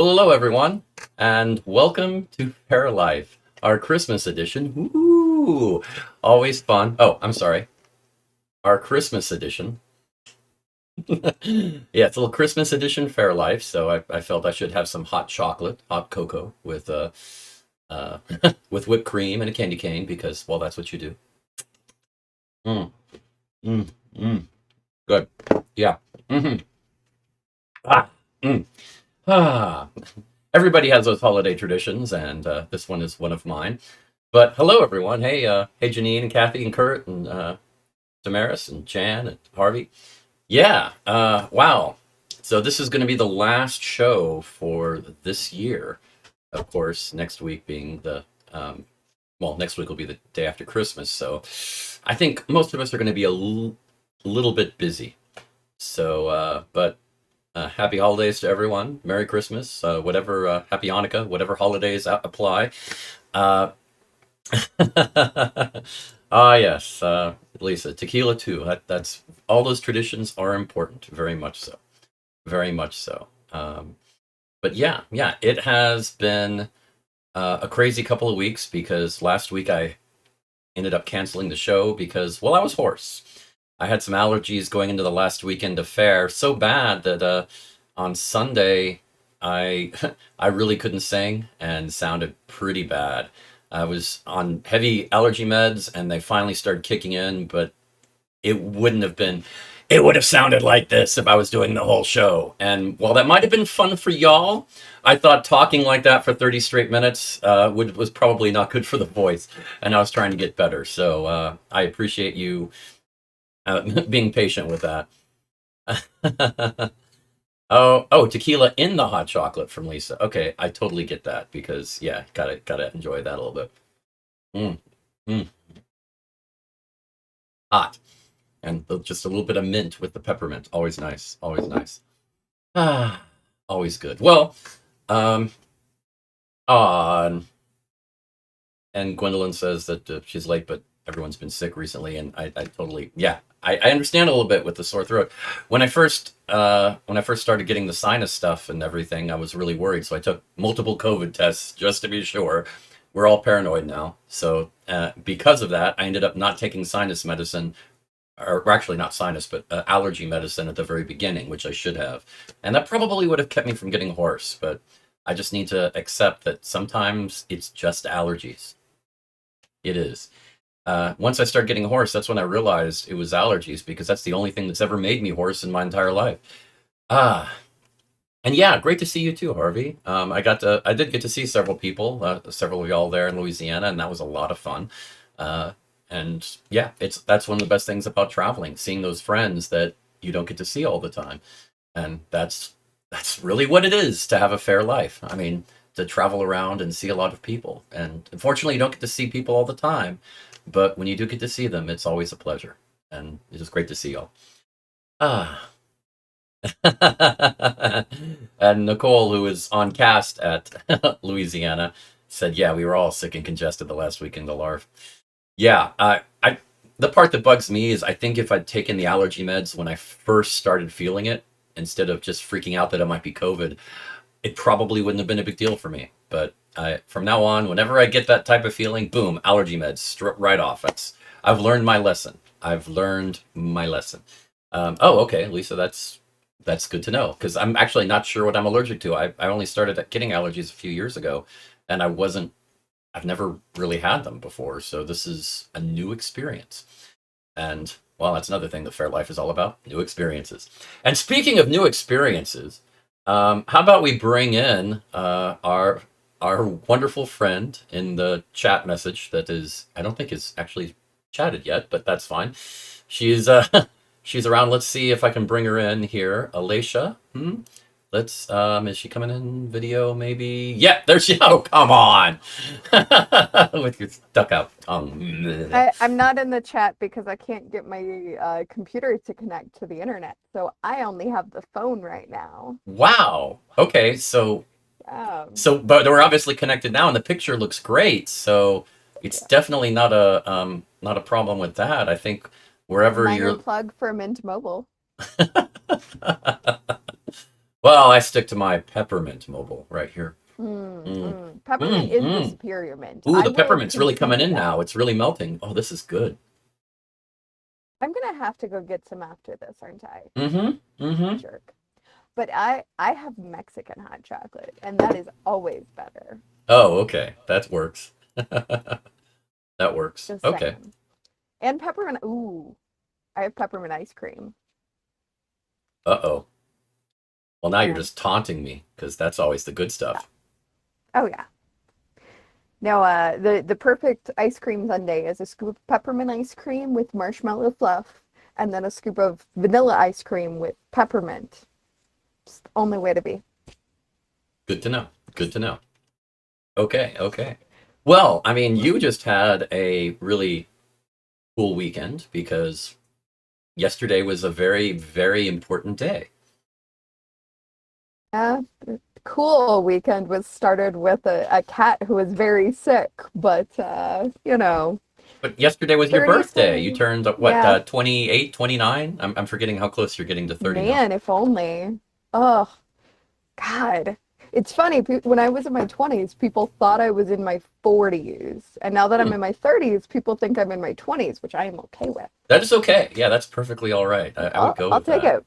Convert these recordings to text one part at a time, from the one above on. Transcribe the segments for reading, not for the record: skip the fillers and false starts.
Well, hello everyone, and welcome to Faire Life, our Christmas edition. Ooh, always fun. Oh, I'm sorry, our Christmas edition. Yeah, it's a little Christmas edition Faire Life, so I felt I should have some hot chocolate, hot cocoa with uh with whipped cream and a candy cane because, well, that's what you do. Mm, mm, mm. Good. Yeah. Hmm. Ah, mm. Ah. Everybody has those holiday traditions, and this one is one of mine. But hello, everyone. Hey, Janine and Kathy and Kurt and Damaris and Jan and Harvey. Yeah. Wow. So this is going to be the last show for this year. Of course, next week being next week will be the day after Christmas. So I think most of us are going to be little bit busy. So, but happy holidays to everyone. Merry Christmas. Whatever. Happy Hanukkah. Whatever holidays apply. Uh, Ah, yes, Lisa, tequila too. That's all those traditions are important, very much so, very much so. But yeah, it has been a crazy couple of weeks because last week I ended up canceling the show because, well, I was hoarse. I had some allergies going into the last weekend of Fair, so bad that on Sunday I I really couldn't sing and sounded pretty bad. I was on heavy allergy meds and they finally started kicking in, but it wouldn't have been it would have sounded like this if I was doing the whole show. And while that might have been fun for y'all, I thought talking like that for 30 straight minutes was probably not good for the voice, and I was trying to get better. So I appreciate you being patient with that. Oh, tequila in the hot chocolate from Lisa. Okay, I totally get that because yeah, gotta enjoy that a little bit. Mm, mm, hot and just a little bit of mint with the peppermint. Always nice. Always nice. Ah, always good. Well, um, on and Gwendolyn says that she's late, but everyone's been sick recently, and I totally, yeah, I understand a little bit with the sore throat. When I first started getting the sinus stuff and everything, I was really worried, so I took multiple COVID tests just to be sure. We're all paranoid now, so because of that, I ended up not taking sinus medicine, or actually not sinus, but allergy medicine at the very beginning, which I should have, and that probably would have kept me from getting hoarse, but. I just need to accept that sometimes it's just allergies. It is. Once I started getting hoarse, that's when I realized it was allergies because that's the only thing that's ever made me hoarse in my entire life. Ah, and yeah, great to see you too, Harvey. I did get to see several people, several of y'all there in Louisiana, and that was a lot of fun. Uh, and yeah, that's one of the best things about traveling, seeing those friends that you don't get to see all the time, and that's really what it is to have a fair life. I mean, to travel around and see a lot of people, and unfortunately, you don't get to see people all the time, but when you do get to see them, it's always a pleasure, and it's just great to see y'all. Ah. And Nicole, who is on cast at Louisiana, said, "Yeah, we were all sick and congested the last weekend of LARF." Yeah, the part that bugs me is I think if I'd taken the allergy meds when I first started feeling it, instead of just freaking out that it might be COVID, it probably wouldn't have been a big deal for me. But from now on, whenever I get that type of feeling, boom, allergy meds, right off. I've learned my lesson. I've learned my lesson. Oh, okay, Lisa, that's good to know because I'm actually not sure what I'm allergic to. I only started getting allergies a few years ago, and I've never really had them before, so this is a new experience. And well, that's another thing that Fair Life is all about, new experiences. And speaking of new experiences, how about we bring in our wonderful friend in the chat message that is I don't think is actually chatted yet, but that's fine. She's she's around. Let's see if I can bring her in here. Alicia. Let's is she coming in video maybe? Yeah, there she oh come on. With your stuck out tongue. I'm not in the chat because I can't get my computer to connect to the internet. So I only have the phone right now. Wow. Okay, Um, but we're obviously connected now and the picture looks great. So it's yeah. definitely not a problem with that. I think wherever Minor you're plug for Mint Mobile. Well, I stick to my peppermint mobile right here. Mm. Peppermint is the superior mint. Ooh, I the will peppermint's really coming concede in that. now. It's really melting. Oh, this is good. I'm gonna have to go get some after this, aren't I? Mm-hmm. Mm-hmm. Jerk. But I have Mexican hot chocolate, and that is always better. Oh, okay. That works. That works. Just Okay. saying. And peppermint. Ooh, I have peppermint ice cream. Uh-oh. Well, now you're And just taunting me because that's always the good stuff. oh yeah. Now, the perfect ice cream sundae is a scoop of peppermint ice cream with marshmallow fluff, and then a scoop of vanilla ice cream with peppermint. It's the only way to be. Good to know. Good to know. Okay, okay. Well, I mean, you just had a really cool weekend because yesterday was a very, very important day. Yeah, the cool weekend was started with a cat who was very sick, but But yesterday was your birthday. You 33. turned, what, Yeah, 28, 29? I'm forgetting how close you're getting to 30 now. man, if only. Oh, God. It's funny, when I was in my 20s, people thought I was in my 40s. And now that I'm Hmm. in my 30s, people think I'm in my 20s, which I am okay with. That is okay. Yeah, that's perfectly all right. I would go I'll with take that. it.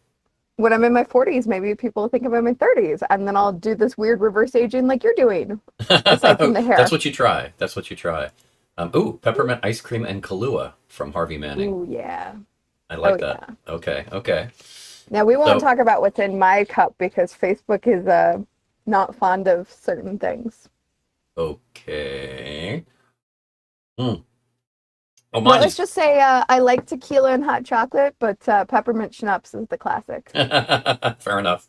When I'm in my 40s, maybe people think I'm in my 30s, and then I'll do this weird reverse aging like you're doing, aside from the That's hair. what you try. That's what you try. Ooh, peppermint ice cream and Kahlua from Harvey Manning. Ooh, yeah. I Oh, like that. yeah. Okay, okay. Now, we won't So, talk about what's in my cup because Facebook is not fond of certain things. okay. Mm. Oh, But mine let's is just say I like tequila and hot chocolate, but peppermint schnapps is the classic. fair enough.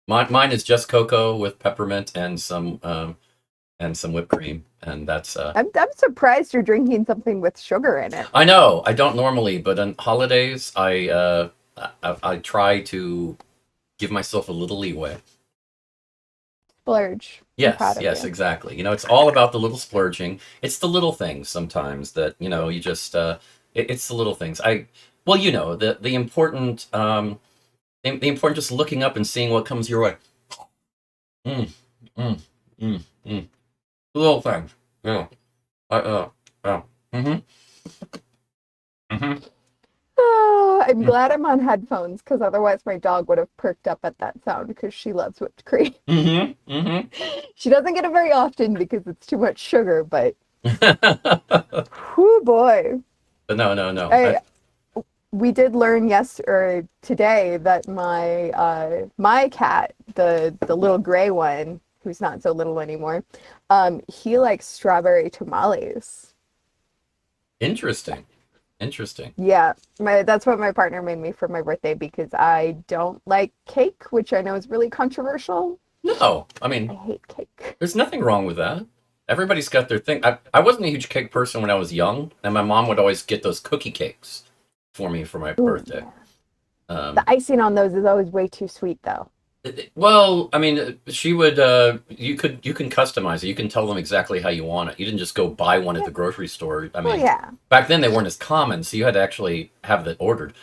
Mine is just cocoa with peppermint and some whipped cream, and that's I'm surprised you're drinking something with sugar in it. I know I don't normally, but on holidays I try to give myself a little leeway. Splurge. I'm Yes, proud of yes, you. exactly. You know, it's all about the little splurging. It's the little things sometimes that, you just it's the little things. Well, the important the important just looking up and seeing what comes your way. Mm, mm, mm, mm. The little things. Yeah. Yeah. Mm-hmm. Mm-hmm. Oh, I'm glad I'm on headphones because otherwise my dog would have perked up at that sound because she loves whipped cream. Mm-hmm. Mm-hmm. She doesn't get it very often because it's too much sugar, but But whoo boy. no, no, no. I We did learn or today that my cat, the little gray one, who's not so little anymore, he likes strawberry tamales. Interesting. Interesting. Yeah, that's what my partner made me for my birthday because I don't like cake, which I know is really controversial. No, I I mean, hate cake. there's nothing wrong with that. Everybody's got their thing. I wasn't a huge cake person when I was young, and my mom would always get those cookie cakes for me for my Ooh, birthday. yeah. The Um, icing on those is always way too sweet, though. well, I mean, she would. You can customize it. You can tell them exactly how you want it. You didn't just go buy one at Yeah. the grocery store. I Well, mean, yeah. back then they weren't as common, so you had to actually have it ordered.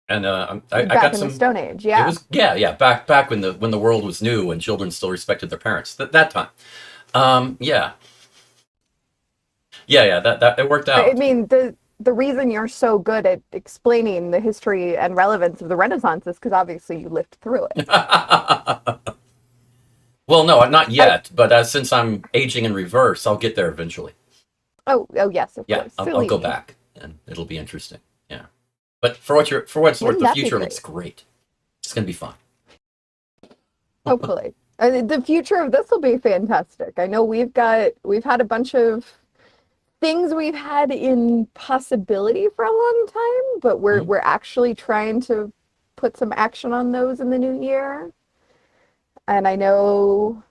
And I Back got in the some. Stone Age, It yeah. was yeah back when the world was new and children still respected their parents. That time. Yeah, yeah. That it worked I out. mean, the reason you're so good at explaining the history and relevance of the Renaissance is because obviously you lived through it. Well, no, not I yet. But since I'm aging in reverse, I'll get there eventually. oh yes, of Yeah, course. I'll Silly go me. back, and it'll be interesting. Yeah, but for what it's worth, Wouldn't the that be future looks great? great. It's gonna be fun. Hopefully. The future of this will be fantastic. I know we've had a bunch of things we've had in possibility for a long time, but we're Mhm. we're actually trying to put some action on those in the new year. And I know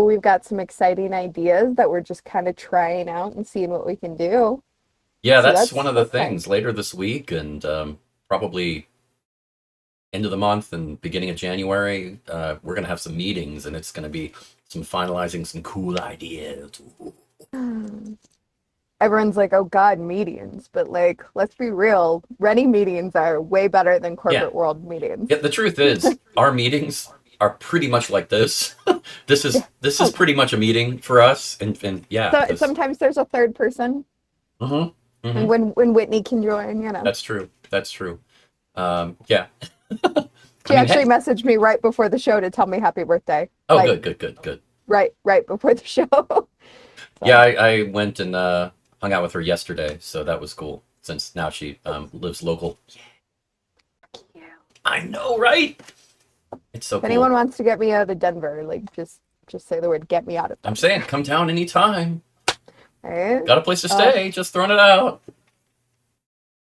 we've got some exciting ideas that we're just kind of trying out and seeing what we can do. Yeah, So that's one that's of the that's nice. things later this week, and probably end of the month and beginning of January. We're gonna have some meetings, and it's gonna be some finalizing some cool ideas. everyone's like, oh God, meetings. But like, let's be real, Rennie meetings are way better than Yeah. corporate world meetings. Yeah, the truth is, our meetings are pretty much like this. Yeah. This is Oh, pretty much a meeting for us, and yeah, so because sometimes there's a third person, hmm and hmm when Whitney can join, you know. that's true. That's true. Yeah. I She mean, actually heck, messaged me right before the show to tell me happy birthday. oh, Like good, good, good, good. right before the show. Yeah, So I went and hung out with her yesterday, so that was cool. Since now she lives local. cute. I know, right? It's so If anyone cool. wants to get me out of Denver, like just say the word get me out of I'm Denver. saying, come down anytime. All right. Got a place to Uh stay. Just throwing it out.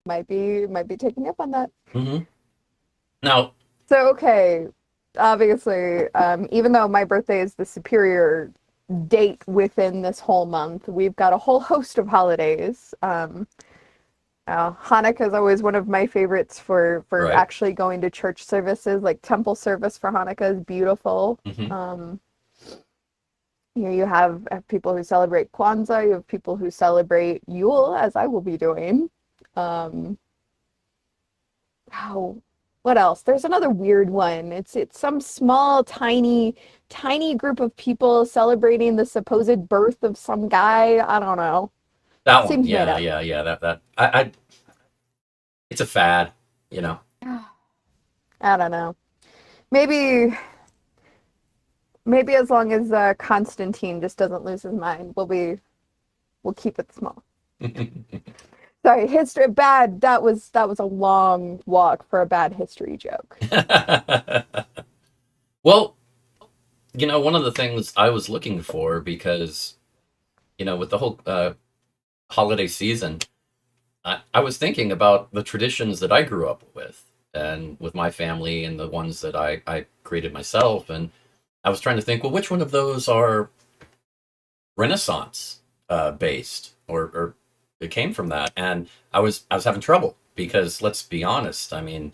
might be taking me up on that. hmm Now, So okay, obviously, even though my birthday is the superior date within this whole month, we've got a whole host of holidays. Hanukkah is always one of my favorites for right? actually going to church services. Like temple service for Hanukkah is beautiful. hmm Um, you have people who celebrate Kwanzaa. You have people who celebrate Yule, as I will be doing. Um, oh, what else? There's another weird one. It's some small, tiny group of people celebrating the supposed birth of some guy. I don't know. That one, Seems made yeah, up. yeah, yeah. I it's a fad, you know. I don't know. Maybe maybe as long as Constantine just doesn't lose his mind, we'll keep it small. Sorry, history bad. That was a long walk for a bad history joke. Well, one of the things I was looking for because, with the whole holiday season, I was thinking about the traditions that I grew up with and with my family and the ones that I created myself. And I was trying to think, well, which one of those are Renaissance based or it came from that? And I was having trouble because let's be honest, I mean,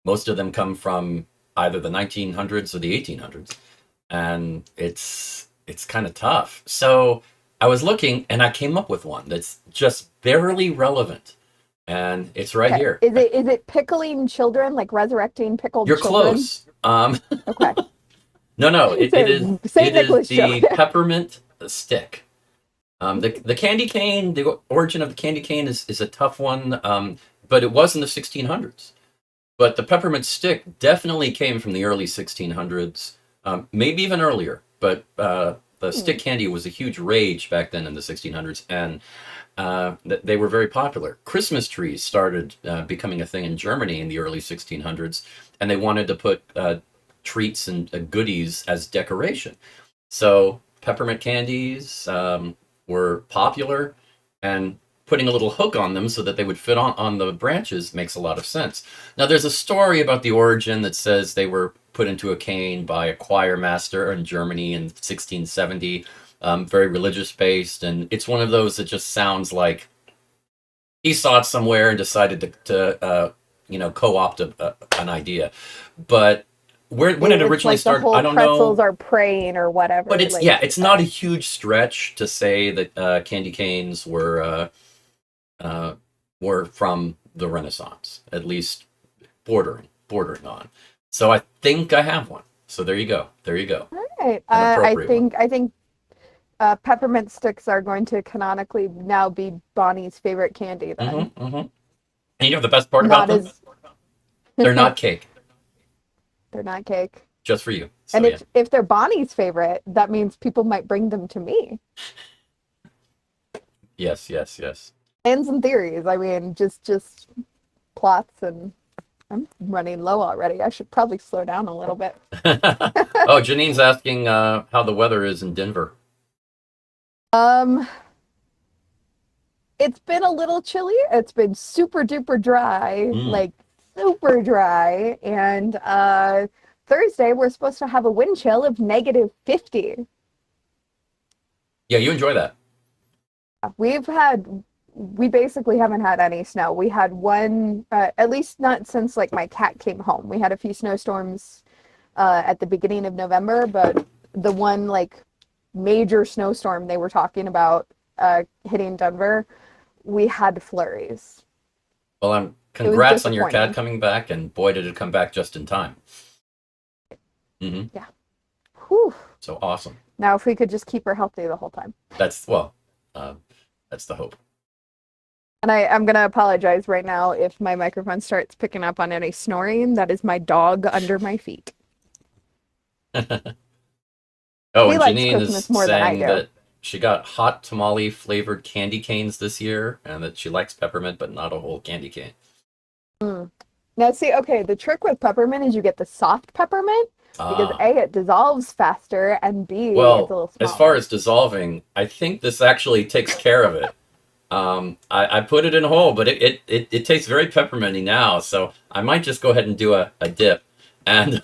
most of them come from either the 1900s or the 1800s, and it's kind of tough. So I was looking and I came up with one that's just barely relevant, and it's right Okay. here. Is it pickling children, like resurrecting pickled You're children? close. Okay. No, it is So it St. is Nicholas joke. the peppermint stick. The candy cane, the origin of the candy cane is a tough one, but it was in the 1600s. But the peppermint stick definitely came from the early 1600s, maybe even earlier. But the Hmm. stick candy was a huge rage back then in the 1600s, and they were very popular. Christmas trees started becoming a thing in Germany in the early 1600s, and they wanted to put treats and goodies as decoration. So peppermint candies were popular, and putting a little hook on them so that they would fit on the branches makes a lot of sense. Now, there's a story about the origin that says they were put into a cane by a choir master in Germany in 1670, very religious based, and it's one of those that just sounds like he saw it somewhere and decided to co-opt an idea. But when it It's originally like the started, I whole don't pretzels know. are praying or But whatever. it's yeah, Like, it's not a huge stretch to say that candy canes uh, were from the Renaissance, at least bordering on. So I think I have one. So there you go. There you go. all right. An I appropriate one. think I think peppermint sticks are going to canonically now be Bonnie's favorite candy. Then Mm-hmm. And the best part about not them? as They're not cake, they're not cake. just for you. So And yeah. if they're Bonnie's favorite, that means people might bring them to me. Yes, yes, yes. Plans and theories. I mean, just plots, and I'm running low already. I should probably slow down a little bit. Oh, Janine's asking how the weather is in Denver. Um, it's been a little chilly. It's been super duper dry, Mm. like super dry. And Thursday we're supposed to have a wind chill of -50. Yeah, you enjoy that. We basically haven't had any snow. We had one, at least not since like my cat came home. We had a few snowstorms at the beginning of November, but the one like major snowstorm they were talking about hitting Denver, we had flurries. Well, It was congrats on your cat disappointing. coming back, and boy, did it come back just in time. Yeah. Whew. So awesome. Now, if we could just keep her healthy the whole time. That's well, uh, that's the hope. And I'm going to apologize right now if my microphone starts picking up on any snoring. That is my dog under my feet. Oh, He and likes Janine is Christmas more than I saying do. that she got hot tamale flavored candy canes this year, and that she likes peppermint, but not a whole candy cane. Mm. Now, see, okay, the trick with peppermint is you get the soft peppermint because Ah. A, it dissolves faster, and B, it's a Well, little as far smaller. as dissolving, I think this actually takes care of it. I put it in whole, but it tastes very pepperminty now, so I might just go ahead and do a dip, and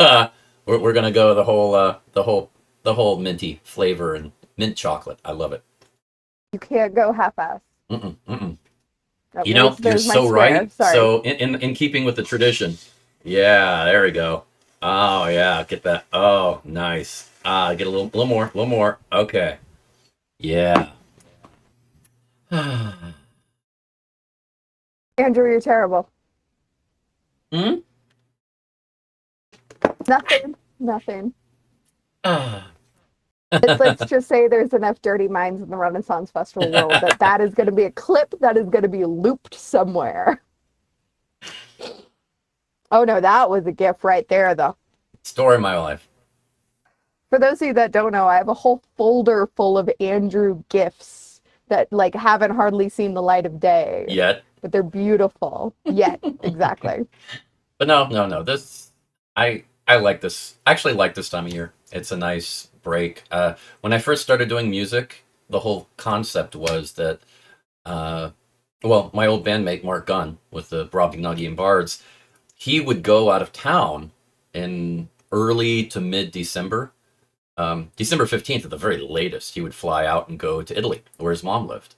we're gonna go the whole minty flavor and mint chocolate. I love it. You can't go half-ass. Mm-mm, mm-mm. Oh, You know, you're there's my so swear. right. Sorry. So in keeping with the tradition, yeah, there we go. Oh yeah, get that. Oh, nice. Get a little more, a little more. Okay, yeah. Andrew, you're terrible. Hmm? Nothing. Nothing. Ah. Let's just say there's enough dirty minds in the Renaissance Festival world that that is going to be a clip that is going to be looped somewhere. Oh no, that was a gif right there, though. Story of my life. For those of you that don't know, I have a whole folder full of Andrew gifs that like haven't hardly seen the light of day, Yet. but they're beautiful. Yet, exactly. But no, no, no. I like this. I actually like this time of year. It's a nice break. When I first started doing music, the whole concept was that, uh, well, my old bandmate Mark Gunn with the Brobdingnagian Bards, he would go out of town in early to mid December. December 15th at the very latest, he would fly out and go to Italy, where his mom lived.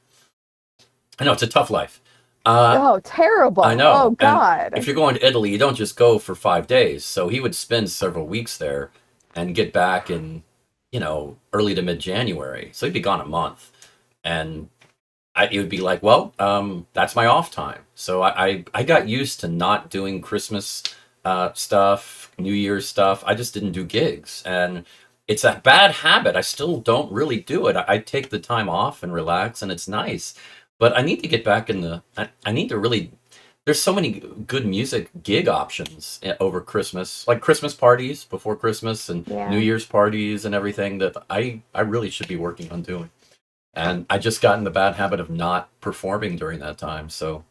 I know it's a tough life. Uh, Oh, I terrible. Oh know. And if God. you're going to Italy, you don't just go for 5 days. So he would spend several weeks there and get back in, early to mid January. So he'd be gone a month. And it would be like, well, that's my off time. So I got used to not doing Christmas stuff, New Year's stuff. I just didn't do gigs. And it's a bad habit. I still don't really do it. I take the time off and relax, and it's nice. But I need to get back in I need to really. There's so many good music gig options over Christmas, like Christmas parties before Christmas and New Yeah. Year's parties and everything that I really should be working on doing. And I just got in the bad habit of not performing during that time. So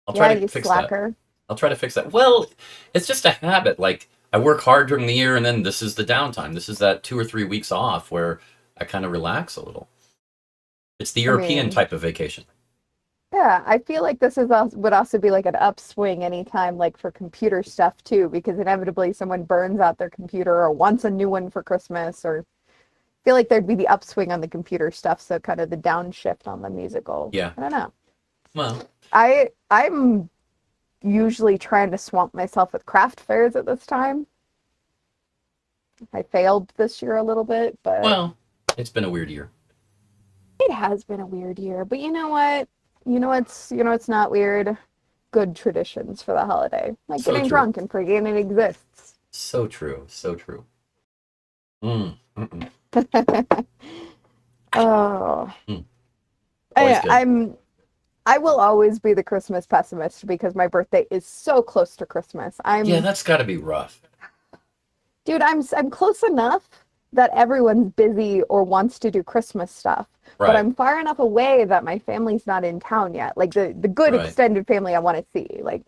I'll try Yeah, to you fix that. slacker. I'll try to fix that. Well, it's just a habit. Like I work hard during the year and then this is the downtime. This is that 2 or 3 weeks off where I kind of relax a little. It's the I European mean, type of vacation. yeah, I feel like this is also, would also be like an upswing anytime, like for computer stuff too, because inevitably someone burns out their computer or wants a new one for Christmas, or I feel like there'd be the upswing on the computer stuff, so kind of the downshift on the musical. Yeah. I don't know. Well, I'm usually trying to swamp myself with craft fairs at this time. I failed this year a little bit, but well, it's been a weird year. it has been a weird year. But you know what? It's not weird. Good traditions for the holiday, like So getting true. drunk and forgetting it exists. So true. So true. Mm, mm-mm, Oh, mm. Always good. I'm. I will always be the Christmas pessimist because my birthday is so close to Christmas. Yeah, that's got to be rough. Dude, I'm close enough that everyone's busy or wants to do Christmas stuff, but Right. I'm far enough away that my family's not in town yet. Like the good Right. extended family I want to see. Like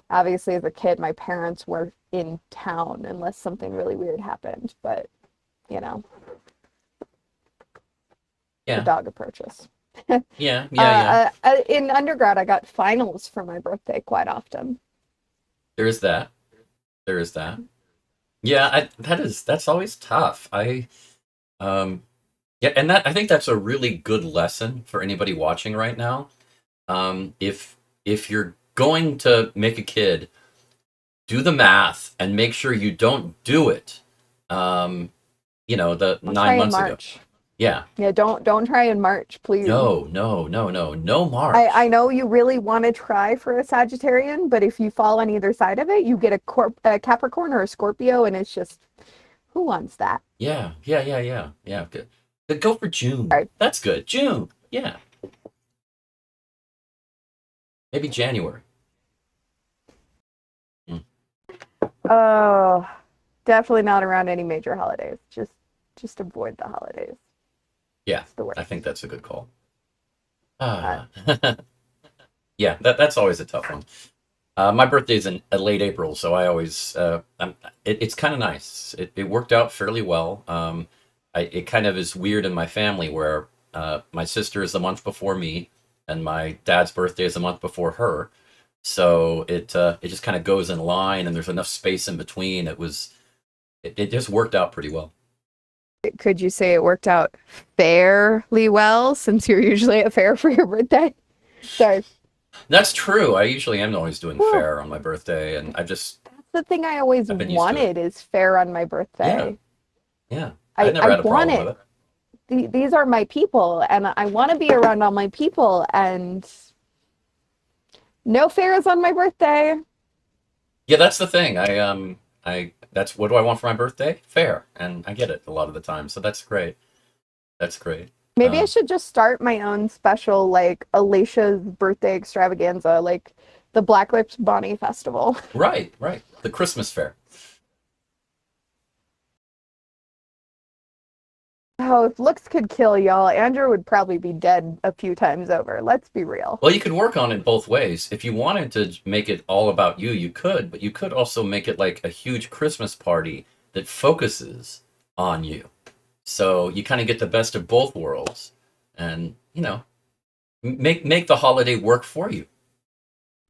obviously as a kid, my parents were in town unless something really weird happened, but you know, the Yeah. dog approaches. Yeah. Yeah. Yeah. In undergrad, I got finals for my birthday quite often. There is that. There is that. Yeah. That's always tough. Um, yeah, and that I think that's a really good lesson for anybody watching right now. If you're going to make a kid, do the math and make sure you don't do it. Um, the I'll try nine in months ago. March. Yeah. Yeah, don't try in March, please. No, no, no, no, no I March. know you really want to try for a Sagittarian, but if you fall on either side of it, you get a Capricorn or a Scorpio, and it's just who wants that? Yeah, yeah, yeah, yeah, yeah. Good. But go for June. Right. That's good. June. Yeah. Maybe January. Mm. Oh, definitely not around any major holidays. Just avoid the holidays. Yeah, It's the I think worst. that's a good call. Uh, Ah. Yeah, that's always a tough one. My birthday's in late April, so I always it's kind of nice. It worked out fairly well. It kind of is weird in my family where my sister is the month before me, and my dad's birthday is the month before her. So it just kind of goes in line, and there's enough space in between. It just worked out pretty well. could you say it worked out fairly well since you're usually at fair for your birthday? Sorry. That's true. I usually am always doing Well, fair on my birthday, and that's the thing I always I've been used to it. wanted is fair on my Yeah, birthday. yeah. I I never had a want problem with it. it. These are my people, and I want to be around all my people, and no fairs on my birthday. Yeah, that's the thing. I that's what do I want for my birthday? Fair, and I get it a lot of the time. So that's great. That's great. Maybe I Um, should just start my own special, like Alicia's birthday extravaganza, like the Black Lips Bonnie Festival. right, right. The Christmas fair. Oh, if looks could kill y'all, Andrew would probably be dead a few times over. Let's be real. Well, you could work on it both ways. If you wanted to make it all about you, you could, but you could also make it like a huge Christmas party that focuses on you. So you kind of get the best of both worlds, and make the holiday work for you.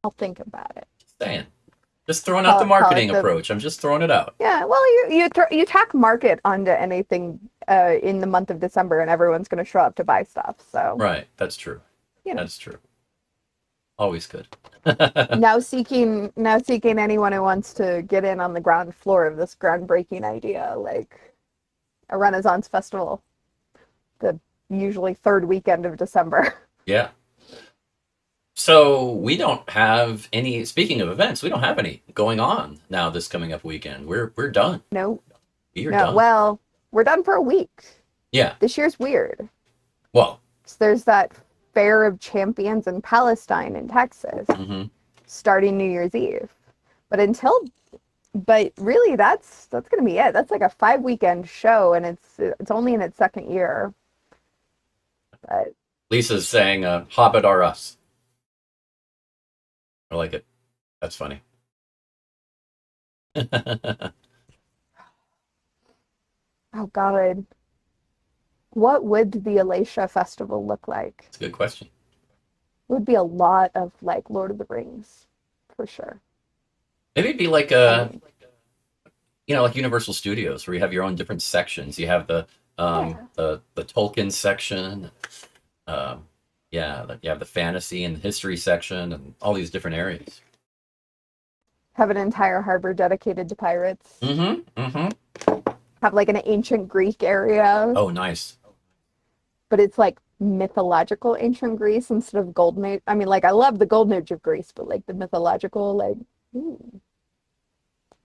I'll think about it. Just saying. Just throwing out the Call it marketing the approach. I'm just throwing it out. yeah. Well, you tack market onto anything in the month of December, and everyone's going to show up to buy stuff. So Right. That's true. you know, That's true. Always good. now seeking anyone who wants to get in on the ground floor of this groundbreaking idea, like a Renaissance festival, the usually third weekend of December. Yeah. So we don't have any. Speaking of events, we don't have any going on now this coming up weekend. We're done. No, We are no. done. Well, we're done for a week. Yeah. This year's weird. Well. So there's that Fair of Champions in Palestine in Texas Hmm. starting New Year's Eve. But really that's gonna be it. That's like a 5 weekend show, and it's only in its second year. But Lisa's saying, "Hobbit are us." I like it. That's funny. That's oh God, what would the Alacia Festival look like? a good question. It would be a lot of like Lord of the Rings, for sure. Maybe it'd be like I mean, like Universal Studios, where you have your own different sections. You have yeah. the Tolkien section, um, yeah, you have the fantasy and the history section, and all these different areas. Have an entire harbor dedicated to pirates. Mm-hmm. Mm-hmm. Have like an ancient Greek area, Oh, nice. but it's like mythological ancient Greece instead of golden age. I mean, like I love the golden age of Greece, but like the mythological, like, ooh,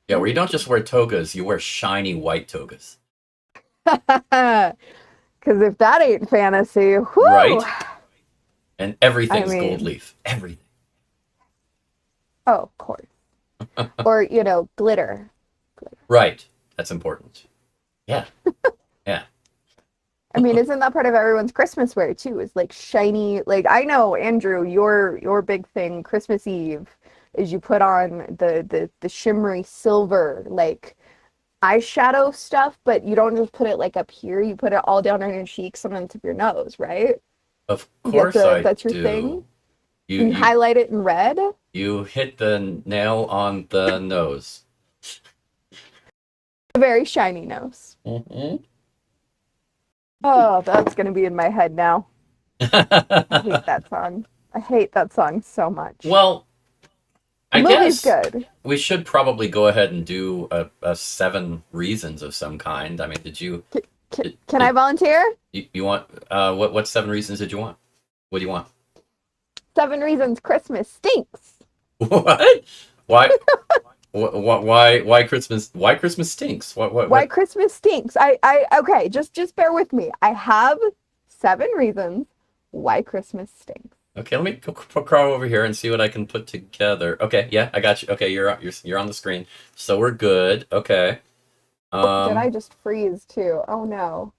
Yeah, where you don't ooh. just wear togas, you wear shiny white togas, Because if that ain't fantasy, whoo! right? And I everything's gold mean, leaf. Everything. oh, of course. Or, glitter. Glitter. Right. That's important. Yeah. Yeah. I mean, isn't that part of everyone's Christmas wear too? Is like shiny, like I know, Andrew, your big thing Christmas Eve is you put on the shimmery silver like eyeshadow stuff, but you don't just put it like up here, you put it all down on your cheeks and on the tip of your nose, right? Of You get course I that's your do. thing. You And you you highlight it in red. you hit the nail on the nose. A very shiny nose. Hmm. Oh, that's gonna be in my head now. I hate that song. I hate that song so much. Well, The I movie's guess good. we should probably go ahead and do a seven reasons of some kind. I mean, did you Can I volunteer? You want what 7 reasons did you want? What do you want? 7 reasons Christmas stinks. What? Why? Why Christmas? Why Christmas stinks? Why What? Christmas stinks. Okay, just bear with me. I have 7 reasons why Christmas stinks. Okay, let me crawl over here and see what I can put together. Okay, yeah, I got you. Okay, you're on the screen, so we're good. Okay. Did I Um. just freeze too? Oh no.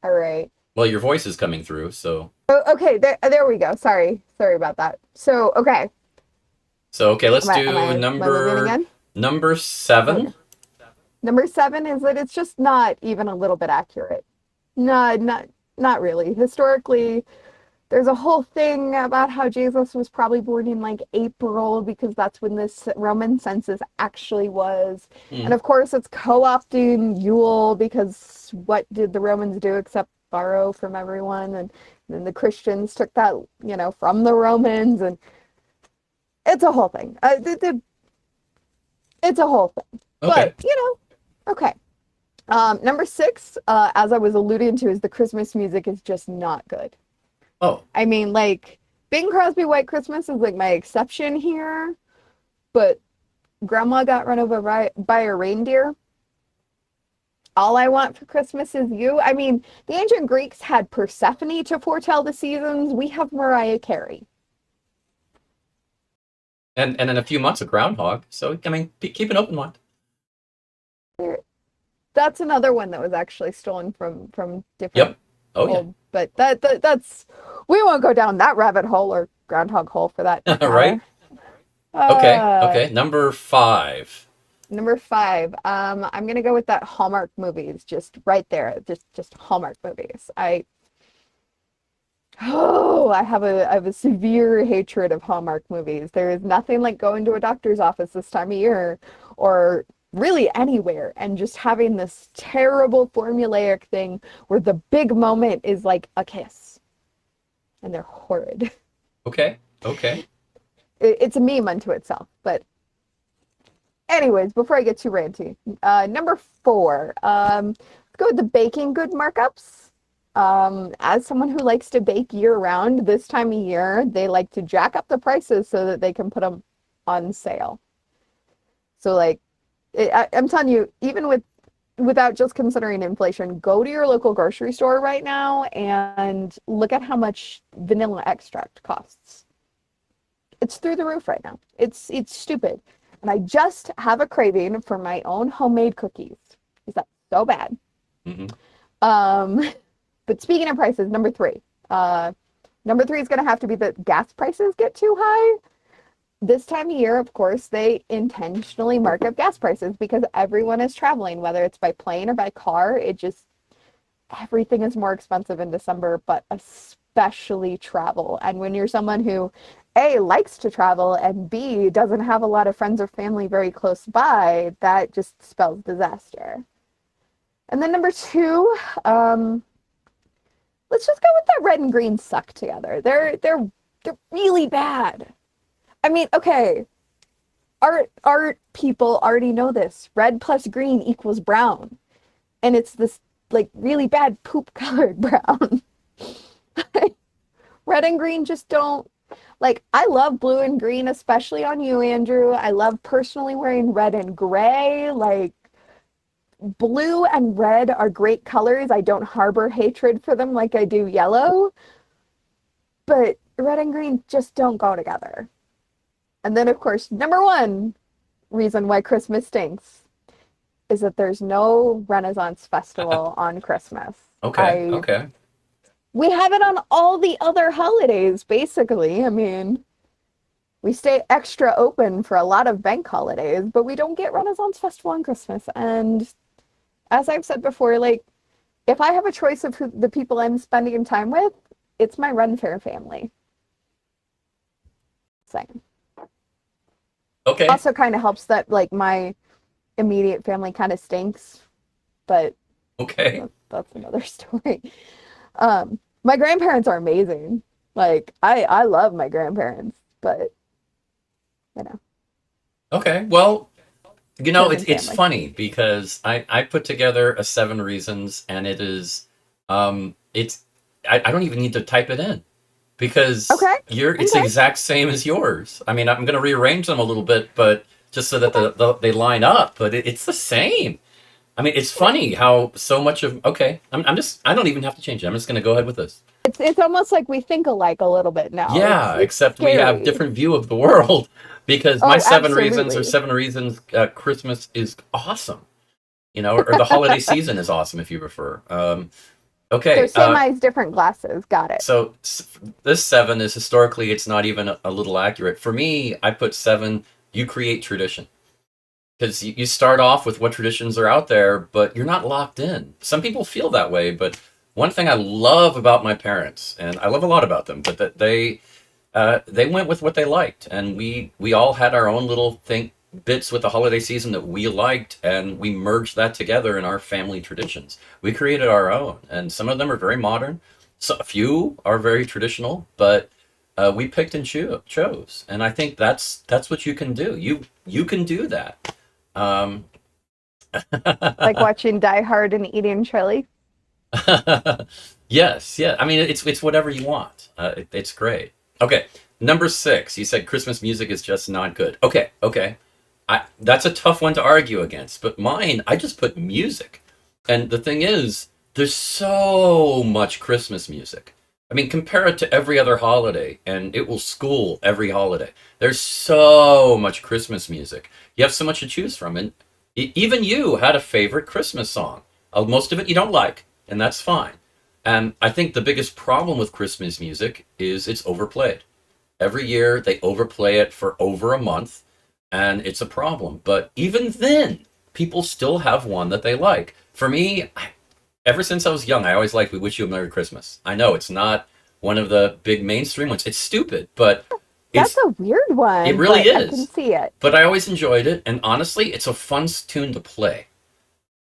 All right. Well, your voice is coming through, so Okay, there we go. Sorry about that. So, okay. okay. Let's Am do I moving again? number Okay. 7. Number 7 is that it's just not even a little bit accurate. No, not really. Historically, there's a whole thing about how Jesus was probably born in like April because that's when this Roman census actually was. And Hmm. of course, it's co-opting Yule because what did the Romans do except borrow from everyone? And then the Christians took that, from the Romans, and it's a whole thing. It's a whole thing. Okay. But, okay. Number 6, as I was alluding to, is the Christmas music is just not good. Oh, I mean, like, Bing Crosby White Christmas is like my exception here, but Grandma got run over by a reindeer. All I want for Christmas is you. I mean, the ancient Greeks had Persephone to foretell the seasons. We have Mariah Carey. and in a few months a groundhog. So I mean, keep an open mind. That's another one that was actually stolen from different Yep. Oh yeah. old, but that's we won't go down that rabbit hole or groundhog hole for that Right. matter. Okay. Uh, Okay. Number 5. Number 5, I'm gonna go with that Hallmark movies, just right there, just Hallmark movies. I have a severe hatred of Hallmark movies. There is nothing like going to a doctor's office this time of year, or really anywhere, and just having this terrible formulaic thing where the big moment is like a kiss, and they're horrid. Okay. Okay. It's a meme unto itself, but anyways, before I get too ranty, number 4, let's go with the baking good markups. As someone who likes to bake year round, this time of year, they like to jack up the prices so that they can put them on sale. So, like, I'm telling you, even without just considering inflation, go to your local grocery store right now and look at how much vanilla extract costs. It's through the roof right now. It's stupid. And I just have a craving for my own homemade cookies. Is that so bad? Hmm. Um, but speaking of prices, number 3. Number 3 is going to have to be that gas prices get too high. This time of year, of course, they intentionally mark up gas prices because everyone is traveling, whether it's by plane or by car. Everything is more expensive in December, but especially travel. And when you're someone who A, likes to travel, and B, doesn't have a lot of friends or family very close by, that just spells disaster. And then number 2, let's just go with that red and green suck together. They're really bad. I mean, okay, art people already know this. Red plus green equals brown. And it's this like really bad poop colored brown. Red and green just don't, like, I love blue and green, especially on you, Andrew. I love personally wearing red and gray. Like, blue and red are great colors. I don't harbor hatred for them like I do yellow. But red and green just don't go together. And then, of course, number 1 reason why Christmas stinks is that there's no Renaissance festival on Christmas. Okay. Okay. We have it on all the other holidays, basically. I mean, we stay extra open for a lot of bank holidays, but we don't get Renaissance Festival on Christmas. And as I've said before, like, if I have a choice of the people I'm spending time with, it's my Faire family. Same. Okay. Also kind of helps that, like, my immediate family kind of stinks, but Okay. that's another story. My grandparents are amazing. Like, I love my grandparents, but you know. Okay. Well, You know, chosen it's family. funny because I put together a 7 reasons, and it is it's I don't even need to type it in because Okay. it's the Okay. exact same as yours. I mean, I'm going to rearrange them a little bit, but just so that Okay. they line up, but it's the same. I mean, it's Okay. funny how so much of okay. I'm just I don't even have to change it. I'm just going to go ahead with this. It's almost like we think alike a little bit now. Yeah, It's except we have scary. different view of the world because my Oh, 7 reasons are absolutely. 7 reasons Christmas is awesome. You know, or the holiday season is awesome if you prefer. So Okay, same eyes, different glasses. Got it. so this 7 is historically it's not even a little accurate for me. I put 7. You create tradition because you start off with what traditions are out there, but you're not locked in. Some people feel that way, but one thing I love about my parents, and I love a lot about them, but that they went with what they liked, and we all had our own little thing bits with the holiday season that we liked, and we merged that together in our family traditions. We created our own, and some of them are very modern. So a few are very traditional, but we picked and chose, and I think that's what you can do. You can do that. Um, Like watching Die Hard and eating chili. yes, yeah. I mean, it's whatever you want. It's great. Okay, number 6. You said Christmas music is just not good. Okay, okay. That's a tough one to argue against, but mine, I just put music. And the thing is, there's so much Christmas music. I mean, compare it to every other holiday, and it will school every holiday. There's so much Christmas music. You have so much to choose from, and even you had a favorite Christmas song. Most of it you don't like, and that's fine. And I think the biggest problem with Christmas music is it's overplayed. Every year they overplay it for over a month, and it's a problem. But even then, people still have one that they like. For me, ever since I was young, I always liked "We Wish You a Merry Christmas." I know it's not one of the big mainstream ones. It's stupid, but That's it's a weird it one, really but I can is. see it. But I always enjoyed it, and honestly, it's a fun tune to play.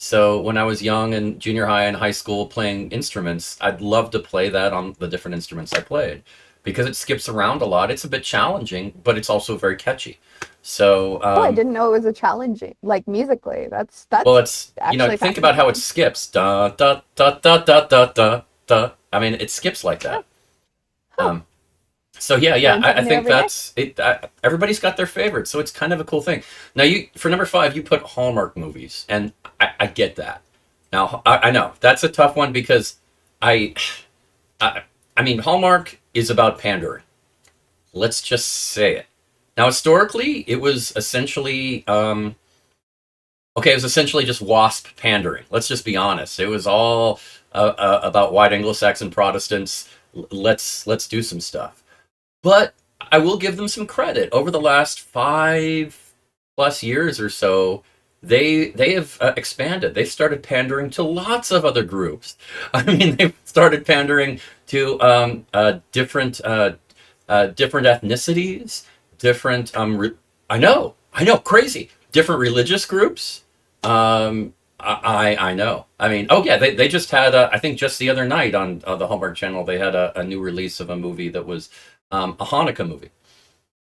So when I was young in junior high and high school playing instruments, I'd love to play that on the different instruments I played because it skips around a lot. It's a bit challenging, but it's also very catchy. So, Oh, I didn't know it was a challenging, like musically. well, That's it's actually think about how it fascinating. skips. Da da da da da da da da. I mean, it skips like Huh, that. huh. Um, so yeah, yeah, Learn I something new think every day. that's it. Everybody's got their favorite, so it's kind of a cool thing. Now, you for number 5, you put Hallmark movies, and I get that. Now, I know that's a tough one because I, I, I mean, Hallmark is about pandering. Let's just say it. Now, historically, it was essentially okay. It was essentially just WASP pandering. Let's just be honest. It was all about white Anglo-Saxon Protestants. Let's do some stuff. But I will give them some credit. Over the last 5+ years or so, they have expanded. They started pandering to lots of other groups. I mean, they've started pandering to different ethnicities, different. I know, crazy. Different religious groups. I know. I mean, oh yeah, they just had I think just the other night on the Hallmark Channel they had a new release of a movie that was a Hanukkah movie,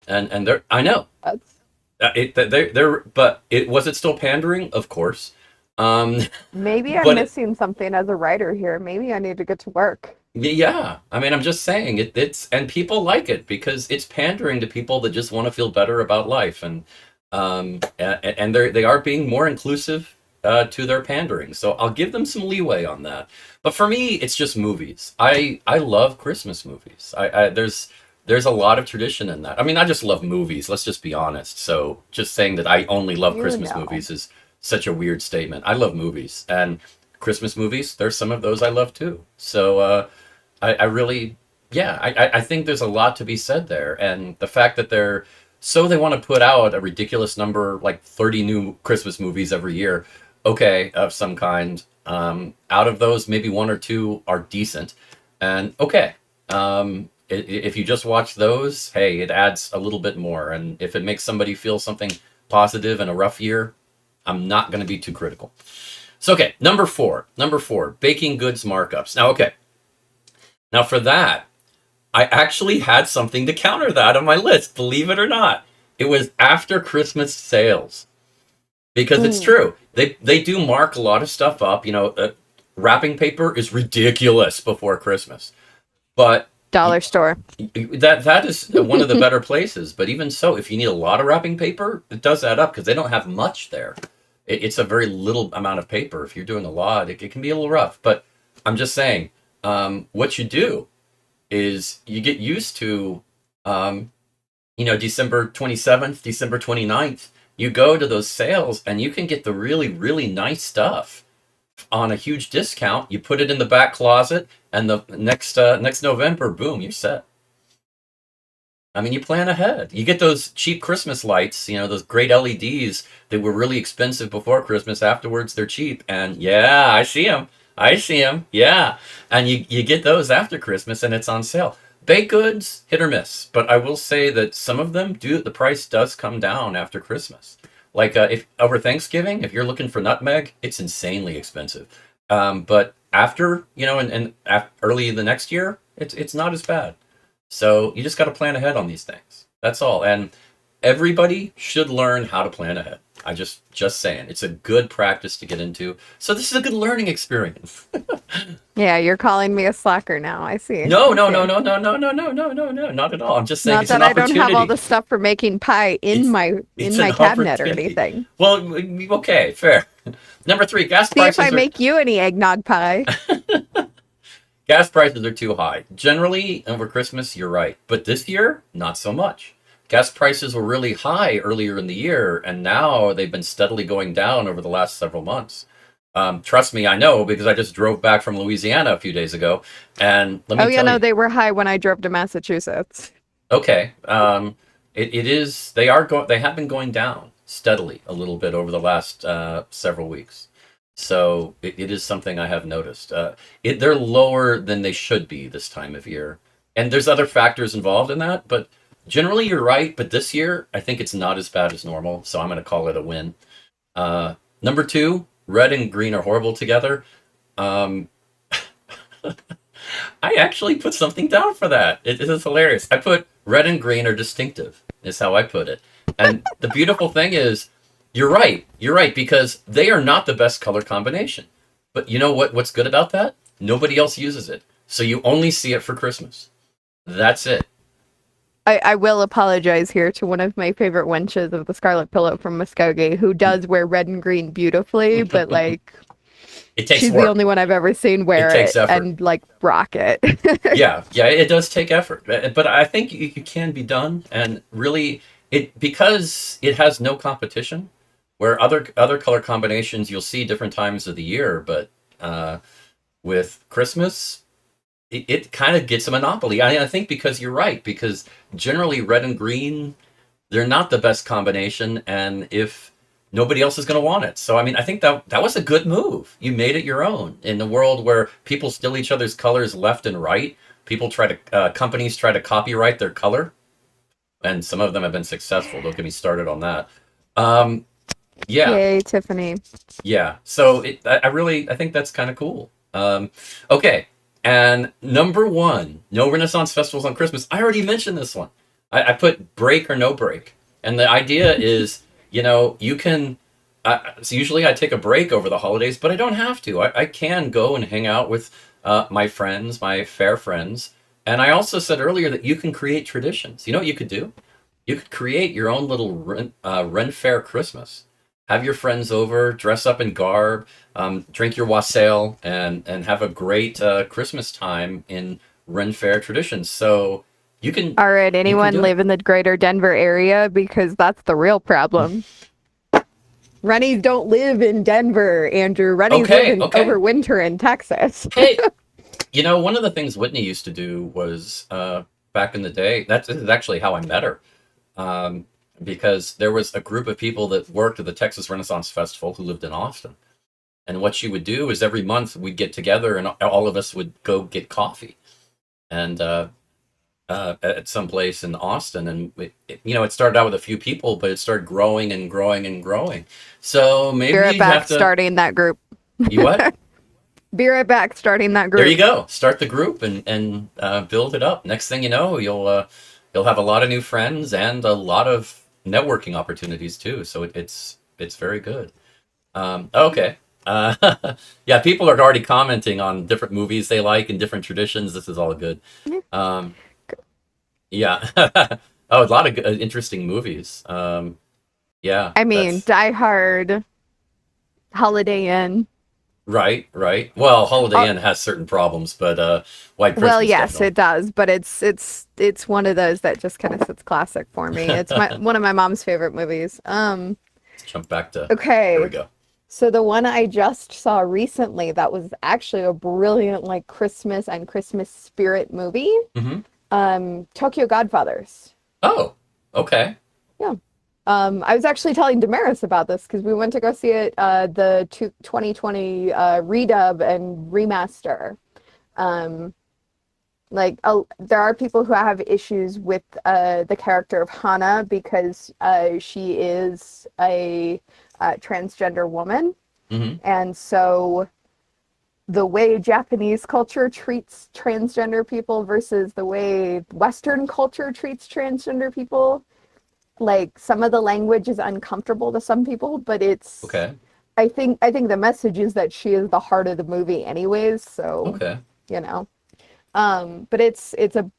and they're I know That's they're but it was it still pandering, of course, um, maybe I'm but missing something as a writer here. Maybe I need to get to work. yeah, I mean, I'm just saying it's and people like it because it's pandering to people that just want to feel better about life, and they are being more inclusive to their pandering. So I'll give them some leeway on that. But for me, it's just movies. I love Christmas movies. There's a lot of tradition in that. I mean, I just love movies. Let's just be honest. So just saying that I only love You Christmas know. movies is such a weird statement. I love movies and Christmas movies. There's some of those I love too. So. I really, yeah, I think there's a lot to be said there, and the fact that they want to put out a ridiculous number, like 30 new Christmas movies every year, okay, of some kind. Out of those, maybe one or two are decent, and okay, if you just watch those, hey, it adds a little bit more, and if it makes somebody feel something positive in a rough year, I'm not going to be too critical. So okay, number four, baking goods markups. Now, okay. Now, for that, I actually had something to counter that on my list, believe it or not. It was after Christmas sales. because it's Mm, true. They do mark a lot of stuff up. Wrapping paper is ridiculous before Christmas, but dollar store. that is one of the better places. But even so, if you need a lot of wrapping paper, it does add up because they don't have much there. It's a very little amount of paper. If you're doing a lot, it can be a little rough. But I'm just saying, what you do is you get used to, um, December 27th, December 29th. You go to those sales and you can get the really, really nice stuff on a huge discount. You put it in the back closet, and the next November, boom, you're set. I mean, you plan ahead. You get those cheap Christmas lights, those great LEDs that were really expensive before Christmas. Afterwards, they're cheap. And yeah, I see them. I see them. Yeah. And you get those after Christmas and it's on sale. Baked goods, hit or miss. But I will say that some of them the price does come down after Christmas. Like if over Thanksgiving, if you're looking for nutmeg, it's insanely expensive. But after, early the next year, it's not as bad. So you just got to plan ahead on these things. That's all. And everybody should learn how to plan ahead. I just saying, it's a good practice to get into. So this is a good learning experience. Yeah, you're calling me a slacker now. I see. No, I no, see. no, no, no, no, no, no, no, no, no, not at all. I'm just saying Not it's an that I don't have all opportunity. the stuff for making pie in It's my it's in an my cabinet or opportunity. anything. Well, okay, fair. Number three, See if I make you any eggnog pie. gas prices are too high. Generally, over Christmas, you're right. But this year, not so much. Gas prices were really high earlier in the year, and now they've been steadily going down over the last several months. Trust me, I know because I just drove back from Louisiana a few days ago, and let Oh me yeah, tell no, you, they were high when I drove to Massachusetts. okay, it is. They have been going down steadily a little bit over the last several weeks. So it is something I have noticed. They're lower than they should be this time of year, and there's other factors involved in that. But generally, you're right. But this year, I think it's not as bad as normal. So I'm going to call it a win. Number two, red and green are horrible together. Um, I actually put something down for that. It is hilarious. I put red and green are distinctive, is how I put it. And the beautiful thing is, you're right. You're right, because they are not the best color combination. But you know what's good about that? Nobody else uses it. So you only see it for Christmas. That's it. I will apologize here to one of my favorite wenches of the Scarlet Pillow from Muskogee, who does wear red and green beautifully, but like It takes she's the work. only one I've ever seen It wear takes it effort. and like rock it. Yeah, yeah, it does take effort, but I think it can be done, and really, because it has no competition. Where other color combinations you'll see different times of the year, but with Christmas, it kind of gets a monopoly. I think because you're right, because generally red and green they're not the best combination, and if nobody else is going to want it. So I mean, I think that was a good move. You made it your own in the world where people steal each other's colors left and right. People try to companies try to copyright their color, and some of them have been successful. Don't get me started on that. Um, yeah, Yay, Tiffany. yeah. So I think that's kind of cool. Okay, and number one, no Renaissance festivals on Christmas. I already mentioned this one. I put break or no break, and the idea is, you can. So usually I take a break over the holidays, but I don't have to. I can go and hang out with my friends, my fair friends, and I also said earlier that you can create traditions. You know what you could do? You could create your own little Ren Fair Christmas. Have your friends over, dress up in garb, drink your wassail, and have a great Christmas time in Ren Fair traditions. So you can All right, you can anyone do it. live in the greater Denver area? Because that's the real problem. Rennies don't live in Denver, Andrew. Rennies live Okay, in okay. overwinter in Texas. Hey, one of the things Whitney used to do was back in the day. This is actually how I met her. Um, because there was a group of people that worked at the Texas Renaissance Festival who lived in Austin. And what she would do is every month we'd get together and all of us would go get coffee and at some place in Austin. And it started out with a few people, but it started growing and growing and growing. So Be maybe right you'd back, have to. starting that group. You what? Be right back, starting that There you group. go. Start the group and build it up. Next thing you know, you'll have a lot of new friends and a lot of networking opportunities too. So it's It's very good. Okay. Yeah, people are already commenting on different movies they like and different traditions. This is all good. Um, yeah. Oh, a lot of interesting movies. Yeah, I mean, that's Die Hard, Holiday Inn. right, right. Well, Holiday Uh, Inn has certain problems, but White well, Christmas yes, definitely. it does, but it's one of those that just kind of sits classic for me. It's my one of my mom's favorite movies. Let's jump back to, there we Okay. go. So the one I just saw recently that was actually a brilliant like Christmas and Christmas spirit movie. Hmm. Tokyo Godfathers. Oh, okay. Yeah. I was actually telling Damaris about this because we went to go see it, the 2020 redub and remaster. Um, there are people who have issues with the character of Hana because she is a transgender woman, Hmm. and so the way Japanese culture treats transgender people versus the way Western culture treats transgender people, like some of the language is uncomfortable to some people, but it's Okay. I think the message is that she is the heart of the movie anyways, so Okay. you know. But it's a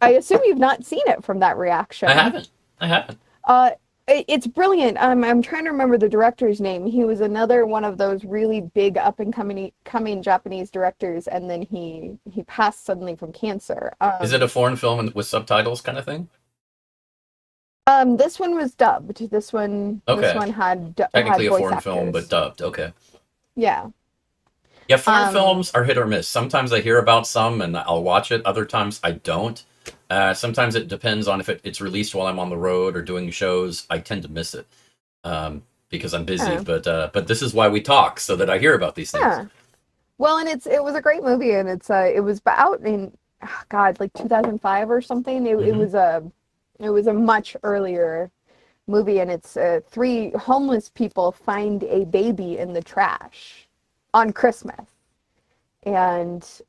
I assume you've not seen it from that I reaction. haven't. I haven't. Uh it's brilliant. I'm trying to remember the director's name. He was another one of those really big up and coming Japanese directors, and then he passed suddenly from cancer. Is it a foreign film with subtitles kind of thing? This one was dubbed. This one Okay. had Technically a voice foreign film, but actors. dubbed. Okay. Yeah. Yeah, foreign Um, films are hit or miss. Sometimes I hear about some and I'll watch it. Other times I don't. Sometimes it depends on if it's released while I'm on the road or doing shows. I tend to miss it because I'm busy. yeah. But this is why we talk so that I hear about these things. Yeah. Well, and it was a great movie, and it was out in God, like 2005 or something. Hmm. It was a much earlier movie, and it's three homeless people find a baby in the trash on Christmas, and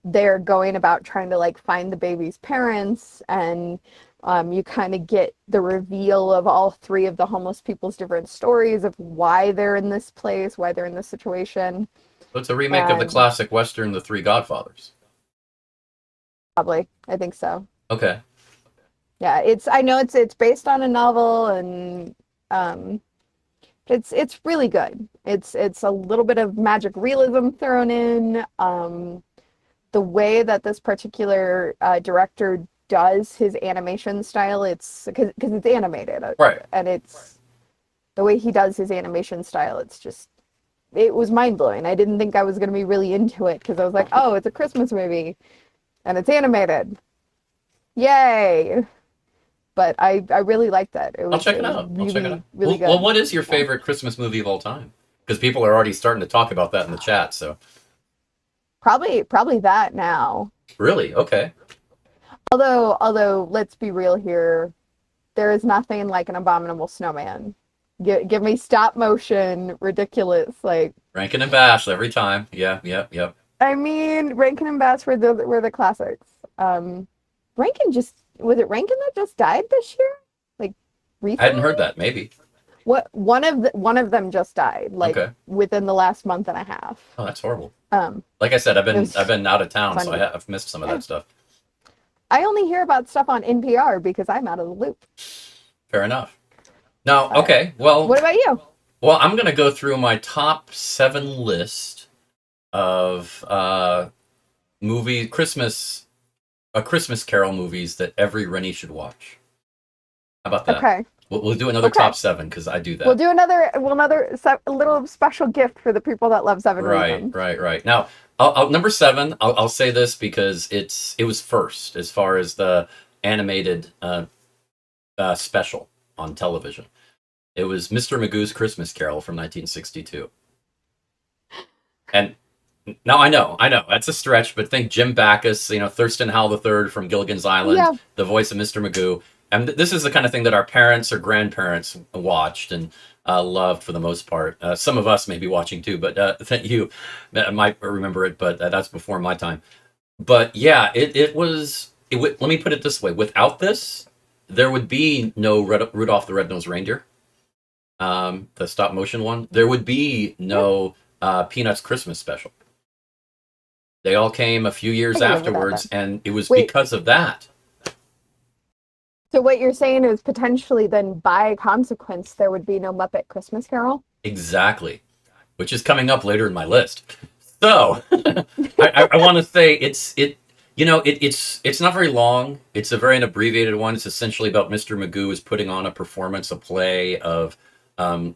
they're going about trying to like find the baby's parents, and you kind of get the reveal of all three of the homeless people's different stories of why they're in this place, why they're in this situation, So it's a remake of the and classic Western, The Three Godfathers. probably I think so. Okay. Yeah, I know it's based on a novel, and um, it's really good. It's a little bit of magic realism thrown in. The way that this particular director does his animation style, it's because it's animated, Right. and it's the way he does his animation style. It's just it was mind blowing. I didn't think I was going to be really into it because I was like, oh, it's a Christmas movie and it's animated. Yay! But I really liked that. I'll check It it was out. I'll check it out. really really Well, good. what is your Yeah. favorite Christmas movie of all time? Because people are already starting to talk about that in the chat. So Probably that now. really, okay. Although let's be real here, there is nothing like an abominable snowman. Give me stop motion, ridiculous. Like Rankin and Bash every time. Yeah, yep, yep. I mean, Rankin and Bass were the classics. Rankin just was it Rankin that just died this year? Like I hadn't heard recently? that. Maybe. What one of them just died like Okay. within the last month and a half. Oh, that's horrible. Um, Like I said, it I've was been out of town, so fun. I've missed some of Yeah. that stuff. I only hear about stuff on NPR because I'm out of the loop. Fair enough. Now, But okay. Well, what about you? I'm gonna go through my top 7 list of movie Christmas a Christmas Carol movies that every Rennie should watch. How about that? Okay. We'll do another Okay. top 7 because I do We'll that. do a little special gift for the people that love Seven Right, Reasons. right, right. Now, number 7. I'll say this because it was first as far as the animated special on television. It was Mr. Magoo's Christmas Carol from 1962. And now I know, that's a stretch, but think Jim Backus, Thurston Howell III from Gilligan's Island, Yeah. the voice of Mr. Magoo. And this is the kind of thing that our parents or grandparents watched and loved for the most part. Some of us may be watching too, but you might remember it, but that's before my time. But yeah, it was. Let me put it this way: without this, there would be no Rudolph the Red-Nosed Reindeer. the stop motion one, there would be Yep, no Peanuts Christmas special. They all came a few I years can live without that. afterwards, and it was Wait, because of that. so what you're saying is potentially then by consequence there would be no Muppet Christmas Carol? Exactly, which is coming up later in my list. So I want to say it's not very long. It's a very abbreviated one. It's essentially about Mr. Magoo is putting on a performance, a play of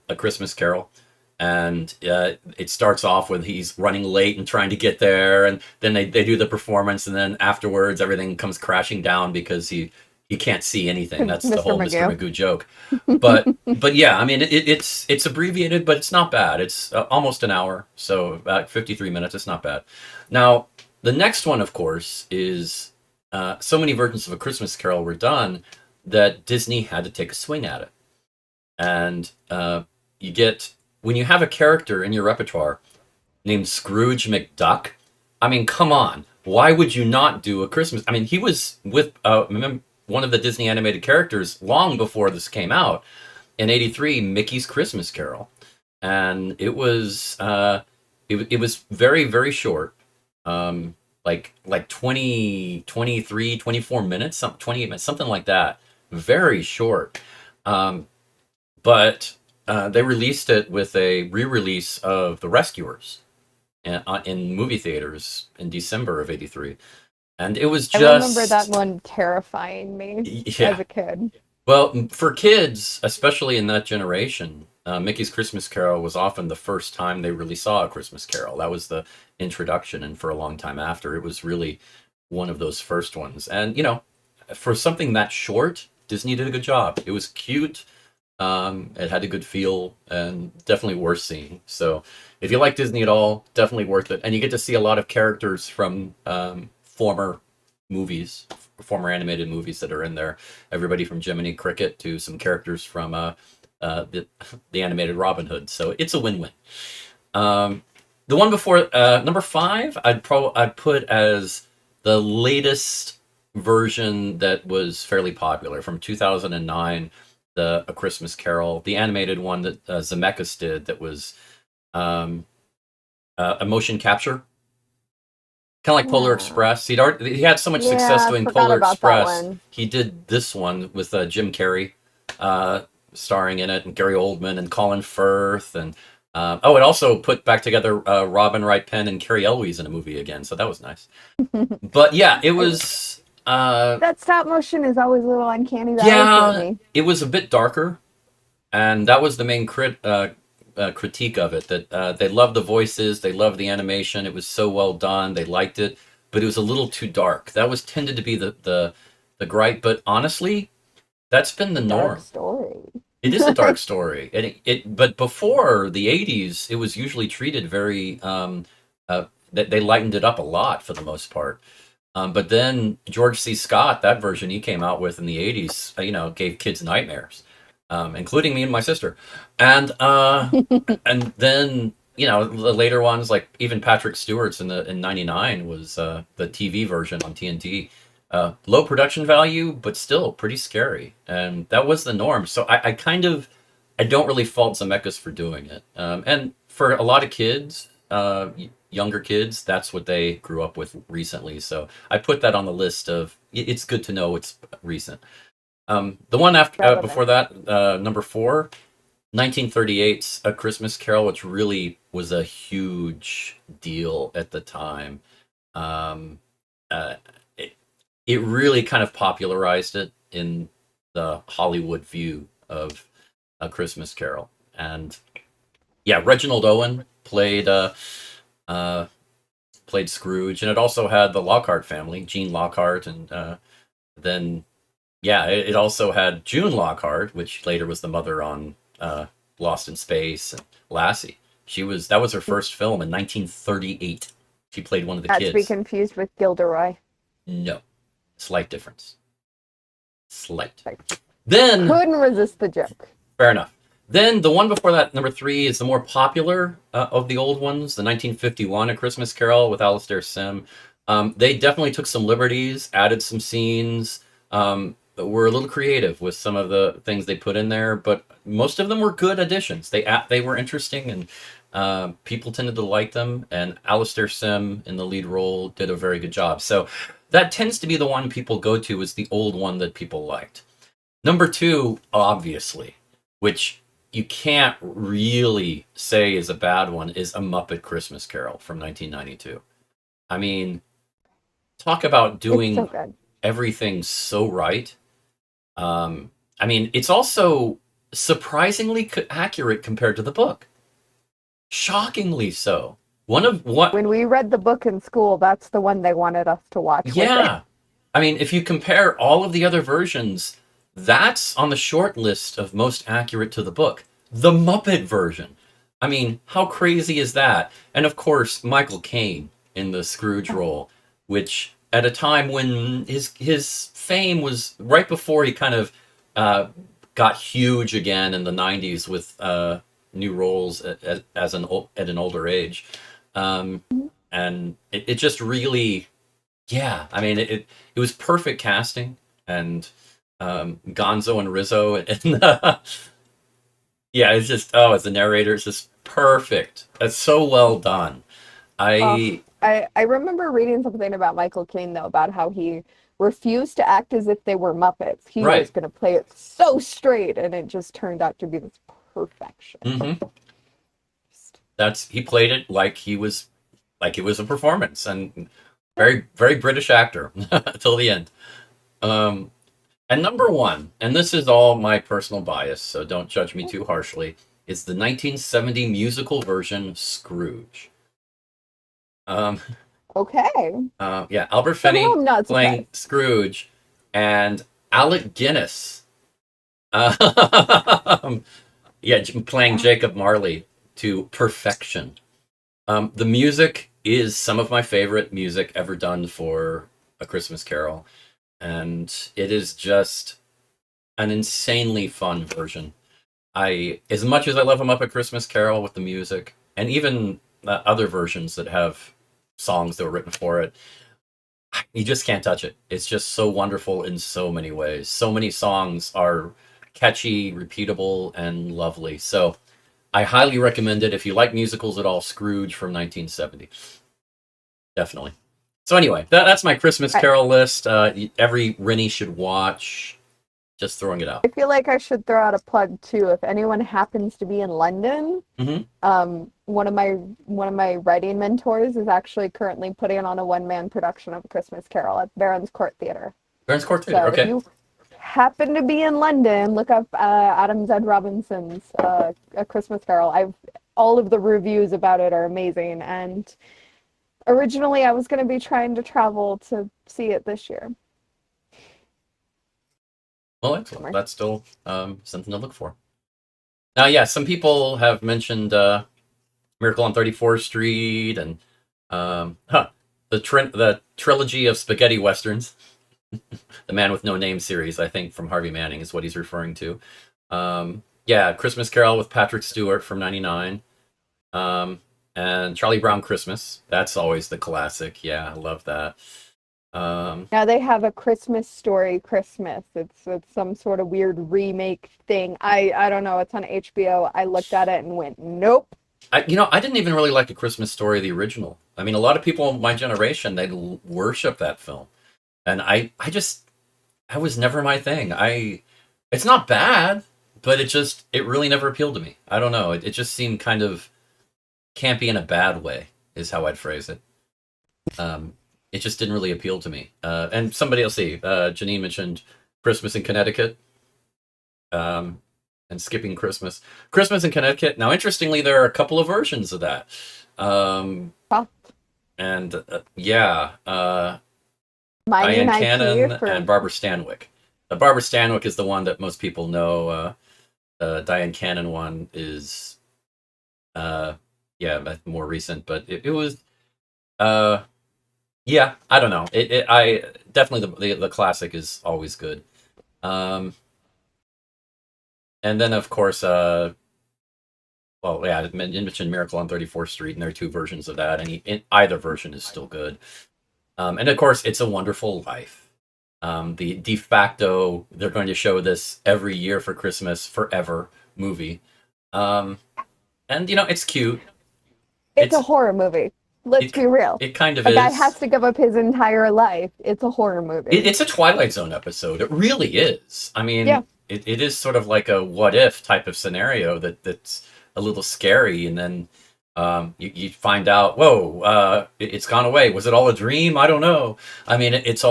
A Christmas Carol. And it starts off with he's running late and trying to get there, and then they do the performance, and then afterwards everything comes crashing down because he can't see anything. That's the Mr. whole Mr. Magoo. Magoo joke. But yeah, I mean it's abbreviated, but it's not bad. It's almost an hour, so about 53 minutes. It's not bad. Now the next one, of course, is so many versions of A Christmas Carol were done that Disney had to take a swing at it, and you get when you have a character in your repertoire named Scrooge McDuck. I mean, come on. Why would you not do a Christmas? I mean, he was with one of the Disney animated characters long before this came out in '83, Mickey's Christmas Carol, and it was very very short, like 20, 23, 24 minutes, 28 minutes, something like that, very short. Um, but they released it with a re-release of The Rescuers in movie theaters in December of '83, and it was I remember that just one terrifying me as yeah. a kid. Well, for kids, especially in that generation, Mickey's Christmas Carol was often the first time they really saw a Christmas Carol. That was the introduction, and for a long time after, it was really one of those first ones. And for something that short, Disney did a good job. It was cute. It had a good feel, and definitely worth seeing. So, if you like Disney at all, definitely worth it. And you get to see a lot of characters from former movies, former animated movies that are in there. Everybody from Jiminy Cricket to some characters from the animated Robin Hood. So it's a win-win. Um, the one before number five, I'd put as the latest version that was fairly popular from 2009, the A Christmas Carol, the animated one that Zemeckis did that was um, a motion capture, kind of like Polar Yeah. Express. He had so much success Yeah, I doing forgot Polar about that Express. one. He did this one with Jim Carrey uh, starring in it, and Gary Oldman and Colin Firth, and it also put back together Robin Wright Penn and Carrie Elwes in a movie again, so that was nice. But yeah, it I, was that stop motion is always a little uncanny valley for yeah, me. it was a bit darker, and that was the main critique of it. That they loved the voices, they loved the animation. It was so well done, they liked it, but it was a little too dark. That was tended to be the gripe. But honestly, that's been the Dark norm. story. It is a dark story, and but before the '80s, it was usually treated very that they lightened it up a lot for the most part. But then George C. Scott, that version he came out with in the '80s, gave kids nightmares, including me and my sister. And then the later ones, like even Patrick Stewart's in '99 was the TV version on TNT. Low production value, but still pretty scary, and that was the norm. So I don't really fault Zemeckis for doing it. And for a lot of kids, younger kids, that's what they grew up with recently. So I put that on the list of it's good to know it's recent. The one after before Relevant. that, number four, 1938's A Christmas Carol, which really was a huge deal at the time. Um, uh, it, it really kind of popularized it in the Hollywood view of A Christmas Carol. And yeah, Reginald Owen uh, played Scrooge, and it also had the Lockhart family, Gene Lockhart, and then yeah, it also had June Lockhart, which later was the mother on Lost in Space, and Lassie. That was her first film in 1938. She played one of the Not to be kids. confused with Gilderoy. No, slight difference. Slight. I Then couldn't resist the joke. fair enough. Then the one before that, number three, is the more popular of the old ones, the 1951 A Christmas Carol with Alastair Sim. They definitely took some liberties, added some scenes, were a little creative with some of the things they put in there, but most of them were good additions. They were interesting, and people tended to like them. And Alistair Sim in the lead role did a very good job. So that tends to be the one people go to, is the old one that people liked. Number two, obviously, which you can't really say is a bad one, is A Muppet Christmas Carol from 1992. I mean, talk about It's so doing good. everything so right. I mean, it's also surprisingly accurate compared to the book. Shockingly so. One of what? When we read the book in school, that's the one they wanted us to watch with it. Yeah. I mean, if you compare all of the other versions, that's on the short list of most accurate to the book. The Muppet version. I mean, how crazy is that? And of course, Michael Caine in the Scrooge role, which at a time when his fame was right before he kind of uh, got huge again in the '90s with new roles at an older age, um, and it just really, yeah. I mean, it was perfect casting, and Gonzo and Rizzo, and yeah, it's just, oh, as the narrator, it's just perfect. It's so well done. Oh, I I remember reading something about Michael Caine though, about how he refused to act as if they were Muppets. He was Right. going to play it so straight, and it just turned out to be this perfection. Hmm. That's He played it like it was a performance, and very very British actor till the end. Um, and number one, and this is all my personal bias, so don't judge me too harshly, is the 1970 musical version Scrooge. Um, Okay. yeah, Albert Somehow Finney I'm not playing surprised. Scrooge, and Alec Guinness, um, yeah, playing Yeah. Jacob Marley to perfection. The music is some of my favorite music ever done for A Christmas Carol, and it is just an insanely fun version. As much as I love them up at Christmas Carol with the music, and even other versions that have songs that were written for it, you just can't touch it. It's just so wonderful in so many ways. So many songs are catchy, repeatable, and lovely. So I highly recommend it if you like musicals at all. Scrooge from 1970, definitely. So anyway, that's my Christmas I, Carol list. Every Rennie should watch. Just throwing it out. I feel like I should throw out a plug too. If anyone happens to be in London, Mm-hmm. one of my writing mentors is actually currently putting on a one-man production of A Christmas Carol at Barron's Court Theatre. Burns Court Theater. So if Okay. you happen to be in London, look up Adam Z. Robinson's A Christmas Carol. I've All of the reviews about it are amazing, and originally I was going to be trying to travel to see it this year. Well, excellent. Summer. That's still something to look for. Now, yeah, some people have mentioned Miracle on 34th Street and the trilogy of spaghetti westerns. The Man with No Name series, I think, from Harvey Manning is what he's referring to. Yeah, Christmas Carol with Patrick Stewart from '99. And Charlie Brown Christmas. That's always the classic. Yeah, I love that. Um, Now they have A Christmas Story Christmas. It's some sort of weird remake thing. I don't know. It's on HBO. I looked at it and went, nope. I didn't even really like A Christmas Story, the original. I mean, a lot of people in my generation, they worship that film. And I was never my thing. It's not bad, but it really never appealed to me. I don't know. It just seemed kind of campy in a bad way, is how I'd phrase it. Um, it just didn't really appeal to me. And somebody else, see, Janine mentioned Christmas in Connecticut, um, and skipping Christmas. Christmas in Connecticut. Now, interestingly, there are a couple of versions of that. Um, Huh. and yeah, Mining Diane IP Cannon and for Barbara Stanwyck. Barbara Stanwyck is the one that most people know. Diane Cannon one is, uh, yeah, more recent, but it was, uh, yeah, I don't know. I definitely the classic is always good. Um, and then of course, well, yeah, I mentioned Miracle on 34th Street, and there are two versions of that, and either version is still good. And of course, It's a Wonderful Life. The de facto, they're going to show this every year for Christmas forever movie. Um, and it's cute. It's a It's horror movie. Let's it be real. it kind of A guy has is. to give up his entire life. It's a horror movie. It's a Twilight Zone episode. It really is. I Yeah. mean, it is sort of like a what if type of scenario that's a little scary, and then you find out, whoa, it's gone away. Was it all a dream? I don't know. I mean, It's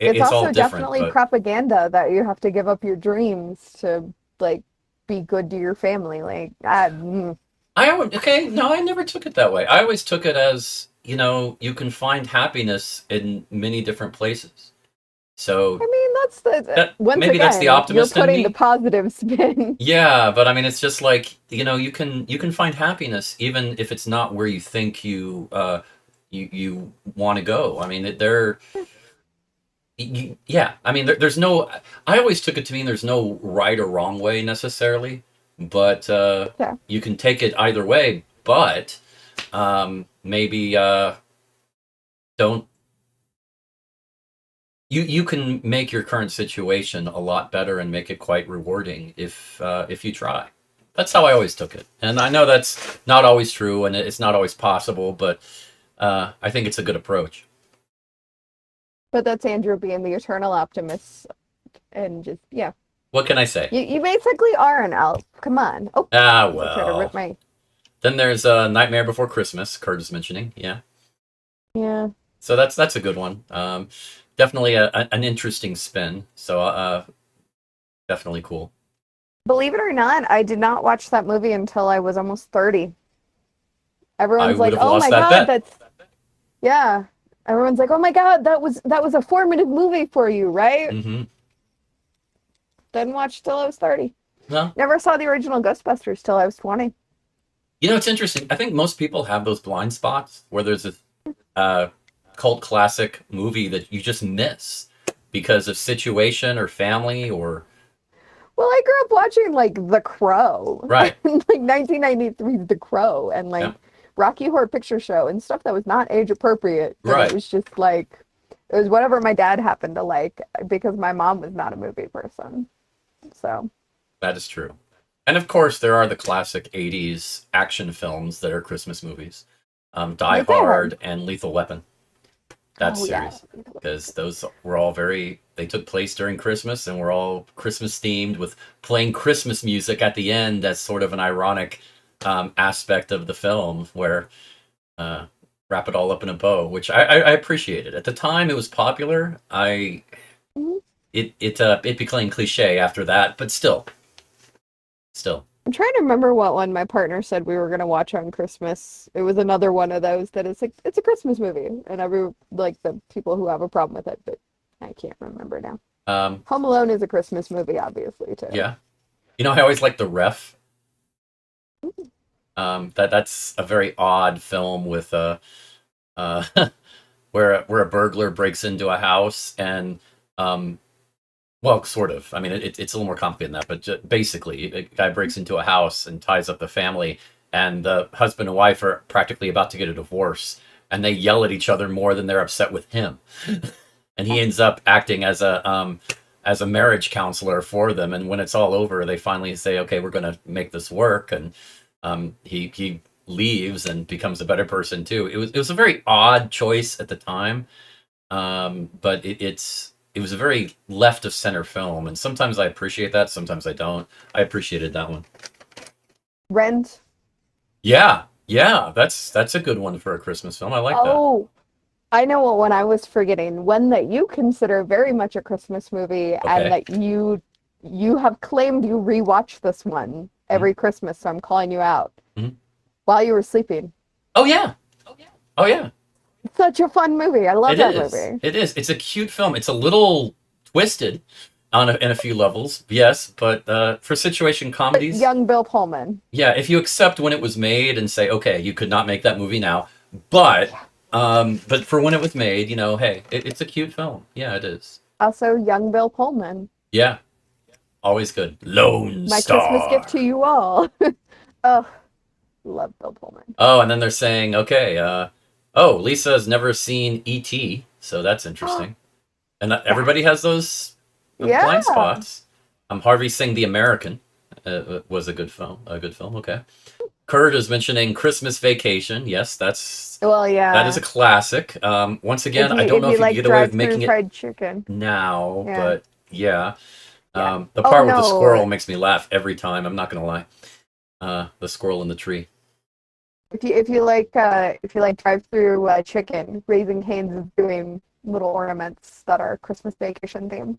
it's it's all also different, definitely but propaganda that you have to give up your dreams to like be good to your family. Like, okay, no, I never took it that way. I always took it as, you can find happiness in many different places. So I mean, that's the that once maybe that's the again, you're optimist in putting the me. positive spin. Yeah, but I mean, it's just like, you can find happiness even if it's not where you think you want to go. I mean, yeah. I mean, there's no. I always took it to mean there's no right or wrong way necessarily, but Yeah. you can take it either way. But maybe don't you can make your current situation a lot better and make it quite rewarding if you try. That's how I always took it, and I know that's not always true, and it's not always possible, but I think it's a good approach. But that's Andrew being the eternal optimist and just yeah. What can I say? You basically are an elf. Come on. Oh, Ah, I try to rip well. my Then there's Nightmare Before Christmas. Kurt is mentioning, yeah. yeah. So that's a good one. Definitely an interesting spin. So definitely cool. Believe it or not, I did not watch that movie until I was almost 30. I Everyone's would like, have "Oh lost my that God, bet. that's yeah." Everyone's like, "Oh my God, that was a formative movie for you, right?" Hmm. Didn't watch till I was 30. Well, Never saw the original Ghostbusters till I was 20. it's interesting. I think most people have those blind spots where there's a uh, cult classic movie that you just miss because of situation or family or Well, I grew up watching like The Crow, right. like 1993's The Crow, and Yeah. like Rocky Horror Picture Show and stuff that was not age appropriate, but it Right. was just like it was whatever my dad happened to like because my mom was not a movie person. So That is true. And of course, there are the classic 80s action films that are Christmas movies. Die like Die Hard. Hard and Lethal Weapon. That Oh yeah. series. Because those were all they took place during Christmas and were all Christmas themed with playing Christmas music at the end as sort of an ironic aspect of the film where uh, wrap it all up in a bow, which I appreciated. At the time, it was popular. Mhm. It became cliche after that, but still. I'm trying to remember what one my partner said we were gonna watch on Christmas. It was another one of those that is like it's a Christmas movie, and every like the people who have a problem with it, but I can't remember now. Um, Home Alone is a Christmas movie, obviously too. yeah. I always like The Ref. That's a very odd film with uh, where a burglar breaks into a house and um, well, sort of. I mean, it's a little more complicated than that, but basically, a guy breaks into a house and ties up the family, and the husband and wife are practically about to get a divorce, and they yell at each other more than they're upset with him, and he ends up acting as a marriage counselor for them, and when it's all over, they finally say, "Okay, we're going to make this work," and he leaves and becomes a better person too. It was a very odd choice at the time, but it was a very left of center film, and sometimes I appreciate that, sometimes I don't. I appreciated that one. Rent. Yeah, yeah, that's a good one for a Christmas film. I like that. Oh, I know what one I was forgetting. One that you consider very much a Christmas movie, and Okay. that you have claimed you rewatch this one Mhm, every Christmas, so I'm calling you out. mhm. While you were sleeping. Oh yeah, oh yeah. Such a fun movie. I love It that is. movie. It is. It's a cute film. It's a little twisted in a few levels, yes, but for situation But comedies, young Bill Pullman. yeah, if you accept when it was made and say, okay, you could not make that movie now, but but for when it was made, hey, it's a cute film. Yeah, it is. Also, young Bill Pullman. Yeah, always good. Lone My Christmas gift to Star. you all. Oh, love Bill Pullman. Oh, and then they're saying, okay, oh, Lisa's never seen E.T., so that's interesting. And Yeah. everybody has those blind Yeah. spots. Harvey Sing, The American, was a good film. A good film. Okay. Kurt is mentioning Christmas Vacation. Yes, Well, that is yeah. a classic. Once again, I don't If know you if you could like get away with drive-through making it fried chicken. now, Yeah. but yeah. Yeah. The Oh part with the no. squirrel makes me laugh every time. I'm not gonna lie. The squirrel in the tree. If you like drive-through chicken, Raising Cane's is doing little ornaments that are Christmas Vacation themed.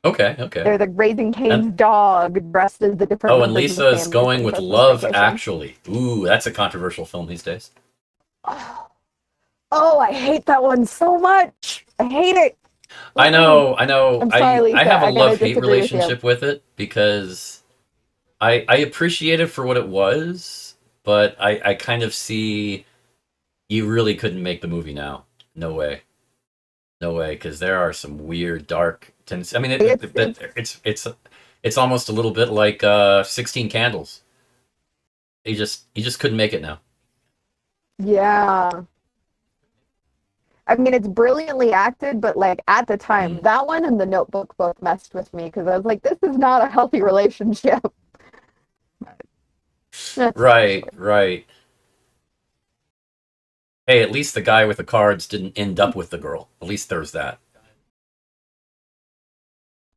Okay, okay. They're the Raising And Cane's dog dressed as the different oh, and members of the Lisa is family going from with Christmas Love Vacation. Actually. Ooh, that's a controversial film these days. Oh, oh, I hate that one so much. I hate it. I Mm-mm. know, I know. I'm sorry, I Lisa. have a I gotta love-hate disagree with you. relationship with it because I appreciate it for what it was, but I kind of see you really couldn't make the movie now. No way. No way, because there are some weird, dark tendencies. I mean, It's it's almost a little bit like 16 Candles. You just couldn't make it now. yeah. I mean, it's brilliantly acted, but like at the time, Mm. that one and The Notebook both messed with me because I was like, this is not a healthy relationship. That's another Right, story. right. Hey, at least the guy with the cards didn't end up with the girl. At least there's that.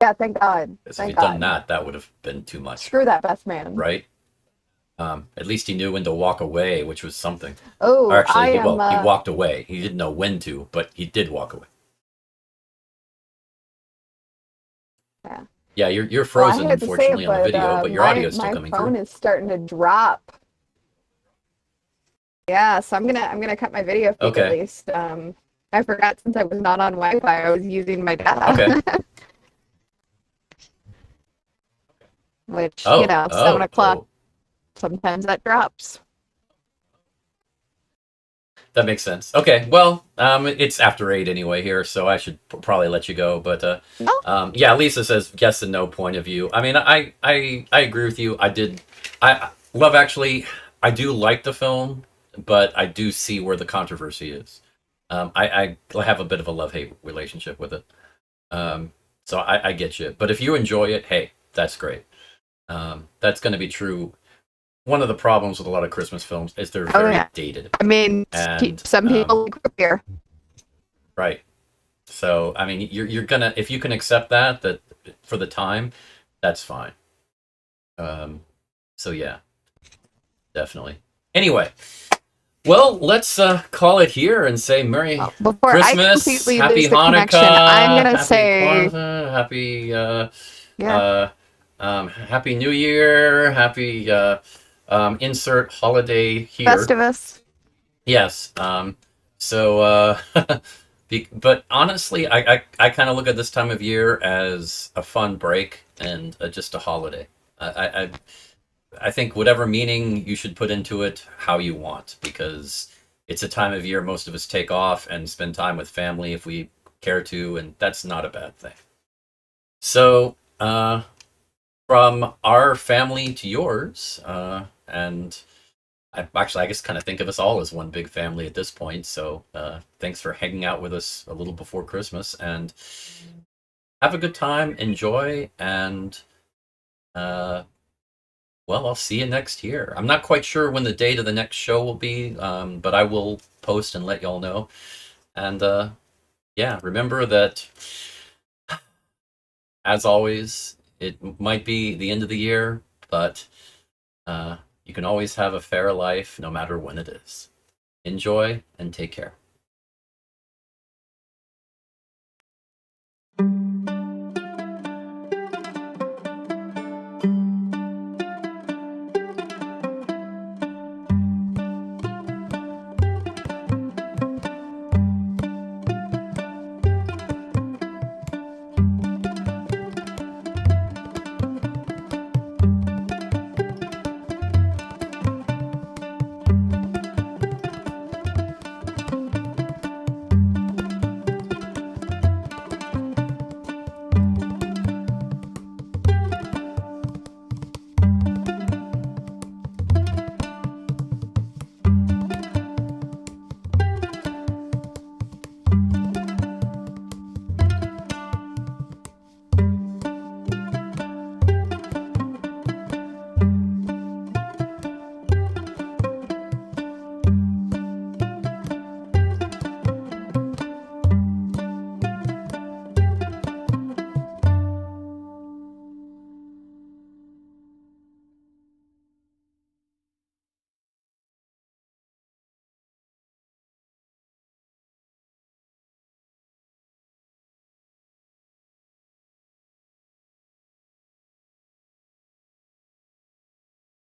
Yeah, thank God. Because if Thank he'd done God. that, that would have been too much, Screw that best man. right? At least he knew when to walk away, which was something. Or Oh, actually, I am he walked away. He didn't know when to, but he did walk away. yeah. Yeah, you're Well, I frozen, hate to say it, unfortunately, on the but video, but your audio is still my coming through. phone is starting to drop. Yeah, so I'm gonna cut my video feed at Okay, least. I forgot since I was not on Wi-Fi, I was using my okay. data, which, Oh, 7 o'clock, oh. sometimes that drops. That makes sense. Okay, well, it's after 8 anyway here, so I should probably let you go. But No, yeah, Lisa says yes and no point of view. I mean, I agree with you. I Love Actually. I do like the film, but I do see where the controversy is. I have a bit of a love hate relationship with it. So I get you. But if you enjoy it, hey, that's great. That's going to be true. One of the problems with a lot of Christmas films is they're oh very yeah. dated, I mean, and some people like root beer. right. So I mean, you're gonna, if you can accept that for the time, that's fine. Um, so yeah, definitely. Anyway, well, let's call it here and say Merry Well, before I Christmas, completely Happy lose the connection, I'm Hanukkah, gonna Happy say, Kwanzaa, Happy yeah, uh, Happy New Year, Happy insert holiday here. Festivus. Yes. So, but honestly, I kind of look at this time of year as a fun break and just a holiday. I think whatever meaning you should put into it, how you want, because it's a time of year most of us take off and spend time with family if we care to, and that's not a bad thing. So, from our family to yours, and I guess kind of think of us all as one big family at this point. So thanks for hanging out with us a little before Christmas, and have a good time, enjoy, and uh, well, I'll see you next year. I'm not quite sure when the date of the next show will be, but I will post and let y'all know. And yeah, remember that, as always, it might be the end of the year, but you can always have a fair life no matter when it is. Enjoy and take care.